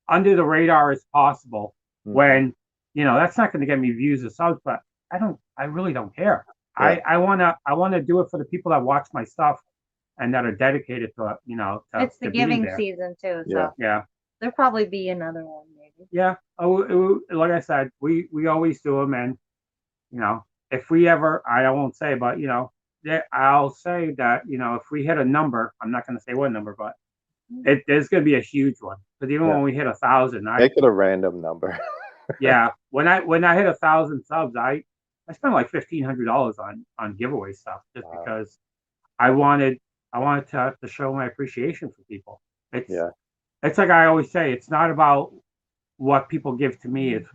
under the radar as possible. When that's not going to get me views or subs, but I really don't care. I wanna do it for the people that watch my stuff and that are dedicated to it. It's the giving season too. So yeah. There'll probably be another one, maybe. Yeah. Like I said, we always do them, and if we ever, I won't say, but I'll say that if we hit a number, I'm not going to say what number, but there's going to be a huge one. Because even when we hit 1,000, make it a random number. Yeah. When I hit 1,000 subs, I spent like $1,500 on giveaway stuff just because I wanted to show my appreciation for people. It's like I always say, it's not about what people give to me. It's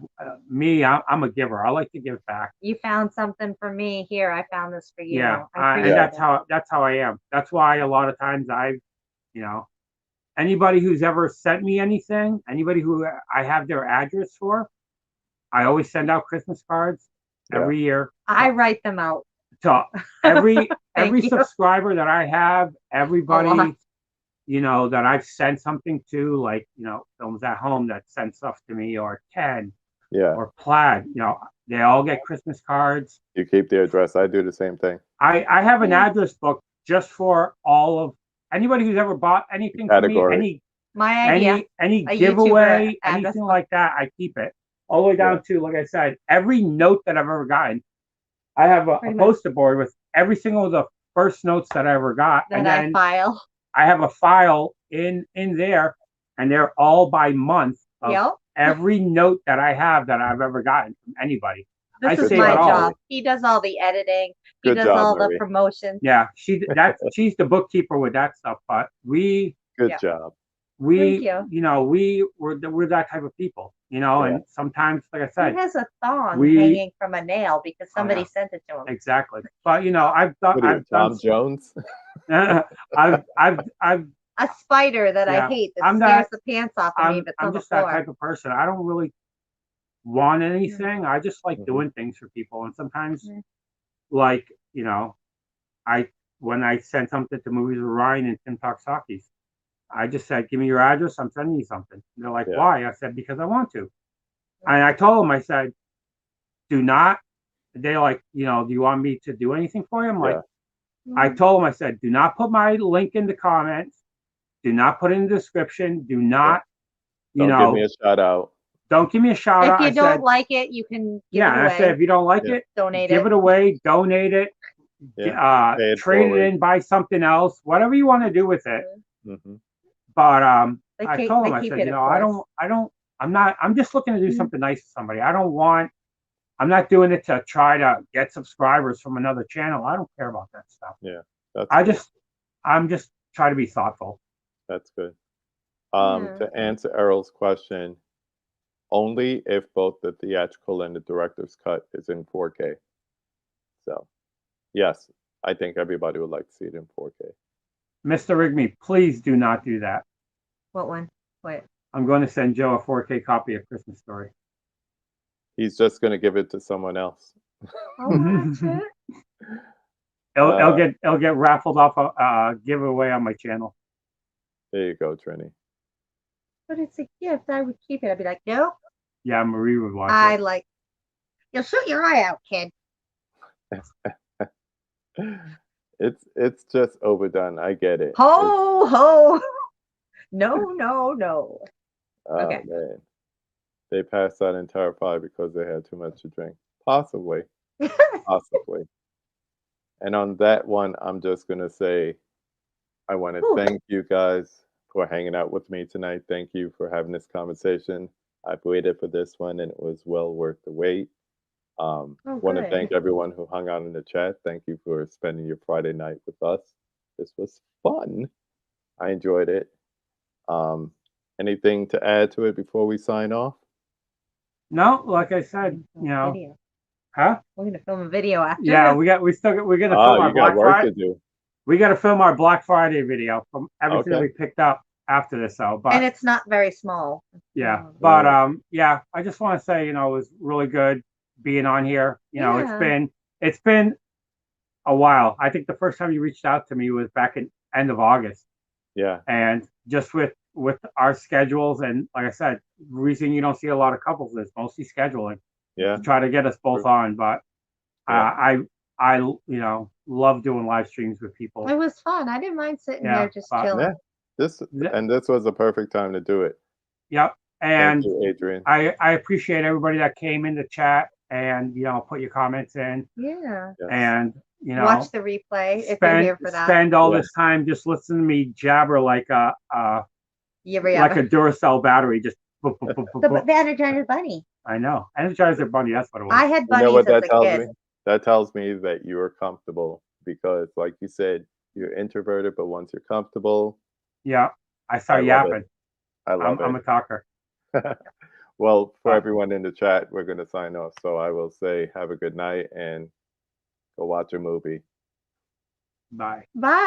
me. I'm a giver. I like to give back. You found something for me here. I found this for you. Yeah, and that's how I am. That's why a lot of times anybody who's ever sent me anything, anybody who I have their address for, I always send out Christmas cards every year. I write them out. To every subscriber that I have, everybody that I've sent something to, like, Films at Home that sent stuff to me, or Ken, or Plaid, they all get Christmas cards. You keep the address. I do the same thing. I have an address book just for all of anybody who's ever bought anything from me, any giveaway, anything like that, I keep it. All the way down to, like I said, every note that I've ever gotten. I have a poster board with every single of the first notes that I ever got. And then I have a file in there, and they're all by month of every note that I have that I've ever gotten from anybody. This is my job. He does all the editing. He does all the promotions. Yeah, she's the bookkeeper with that stuff. But good job. We're that type of people, and sometimes, like I said, he has a thong hanging from a nail because somebody sent it to him. Exactly. But I've done Tom Jones. I've a spider that I hate that scares the pants off of me. But I'm just that type of person. I don't really want anything. I just like doing things for people, and sometimes, like when I send something to Movies with Ryan and Tim Talks Talkies, I just said, give me your address. I'm sending you something. And they're like, why? I said, because I want to. And I told them, I said, do not. They're like, do you want me to do anything for you? I'm like, I told them, I said, do not put my link in the comments. Do not put it in the description. Do not, Don't give me a shout out. Don't give me a shout out. If you don't like it, you can give it away. I said, if you don't like it, give it away, donate it, trade it in, buy something else, whatever you want to do with it. But I told him, I said, I'm just looking to do something nice to somebody. I'm not doing it to try to get subscribers from another channel. I don't care about that stuff. Yeah. I'm just trying to be thoughtful. That's good. To answer Errol's question, only if both the theatrical and the director's cut is in 4K. So, yes, I think everybody would like to see it in 4K. Mr. Rigby, please do not do that. What one? What? I'm going to send Joe a 4K copy of Christmas Story. He's just going to give it to someone else. Oh, shit. It'll get raffled off a giveaway on my channel. There you go, Trini. But it's a gift. I would keep it. I'd be like, nope. Yeah, Marie would watch I it. like. You'll shoot your eye out, kid. It's just overdone. I get it. Ho ho. No, no, no. Oh Okay. man, they passed that entire pie because they had too much to drink. Possibly, possibly. And on that one, I'm just gonna say I want to Whew. thank you guys for hanging out with me tonight. Thank you for having this conversation. I've waited for this one, and it was well worth the wait. Oh, Want to good. thank everyone who hung out in the chat. Thank you for spending your Friday night with us. This was fun. I enjoyed it. Anything to add to it before we sign off? No, like I said, you know, Video. huh? We're gonna film a video after. Yeah, we're gonna film Oh, our you got Black work Friday. to do. We got to film our Black Friday video from everything that Okay. we picked up after this, though. But And it's not very small. yeah, Oh. but Right. yeah, I just want to say, you know, it was really good being on here. You know, Yeah. it's been a while. I think the first time you reached out to me was back in end of August, Yeah. and just with our schedules and like I said, the reason you don't see a lot of couples is mostly scheduling Yeah. to try to get us both True. on. But Yeah. I you know love doing live streams with people. It was fun. I didn't mind sitting Yeah, there just but- chilling. Yeah. This was the perfect time to do it. Yep, and Thank you, Adrian. I appreciate everybody that came in the chat and you know put your comments in Yeah. Yes. and you know Watch the replay if you're here for that. spend all Yes. this time just listening to me jabber like a Yeah, like a Duracell battery. Just boop, boop, boop, boop, the boop. Energizer Bunny. I know. Energizer Bunny. That's what it was. I had You bunnies know what that as a tells kid. me? That tells me that you are comfortable because, like you said, you're introverted, but once you're comfortable, Yeah, I start I love yapping. it. I love I'm a talker. it. Well, for Bye. everyone in the chat, we're going to sign off. So I will say have a good night and go watch a movie. Bye. Bye.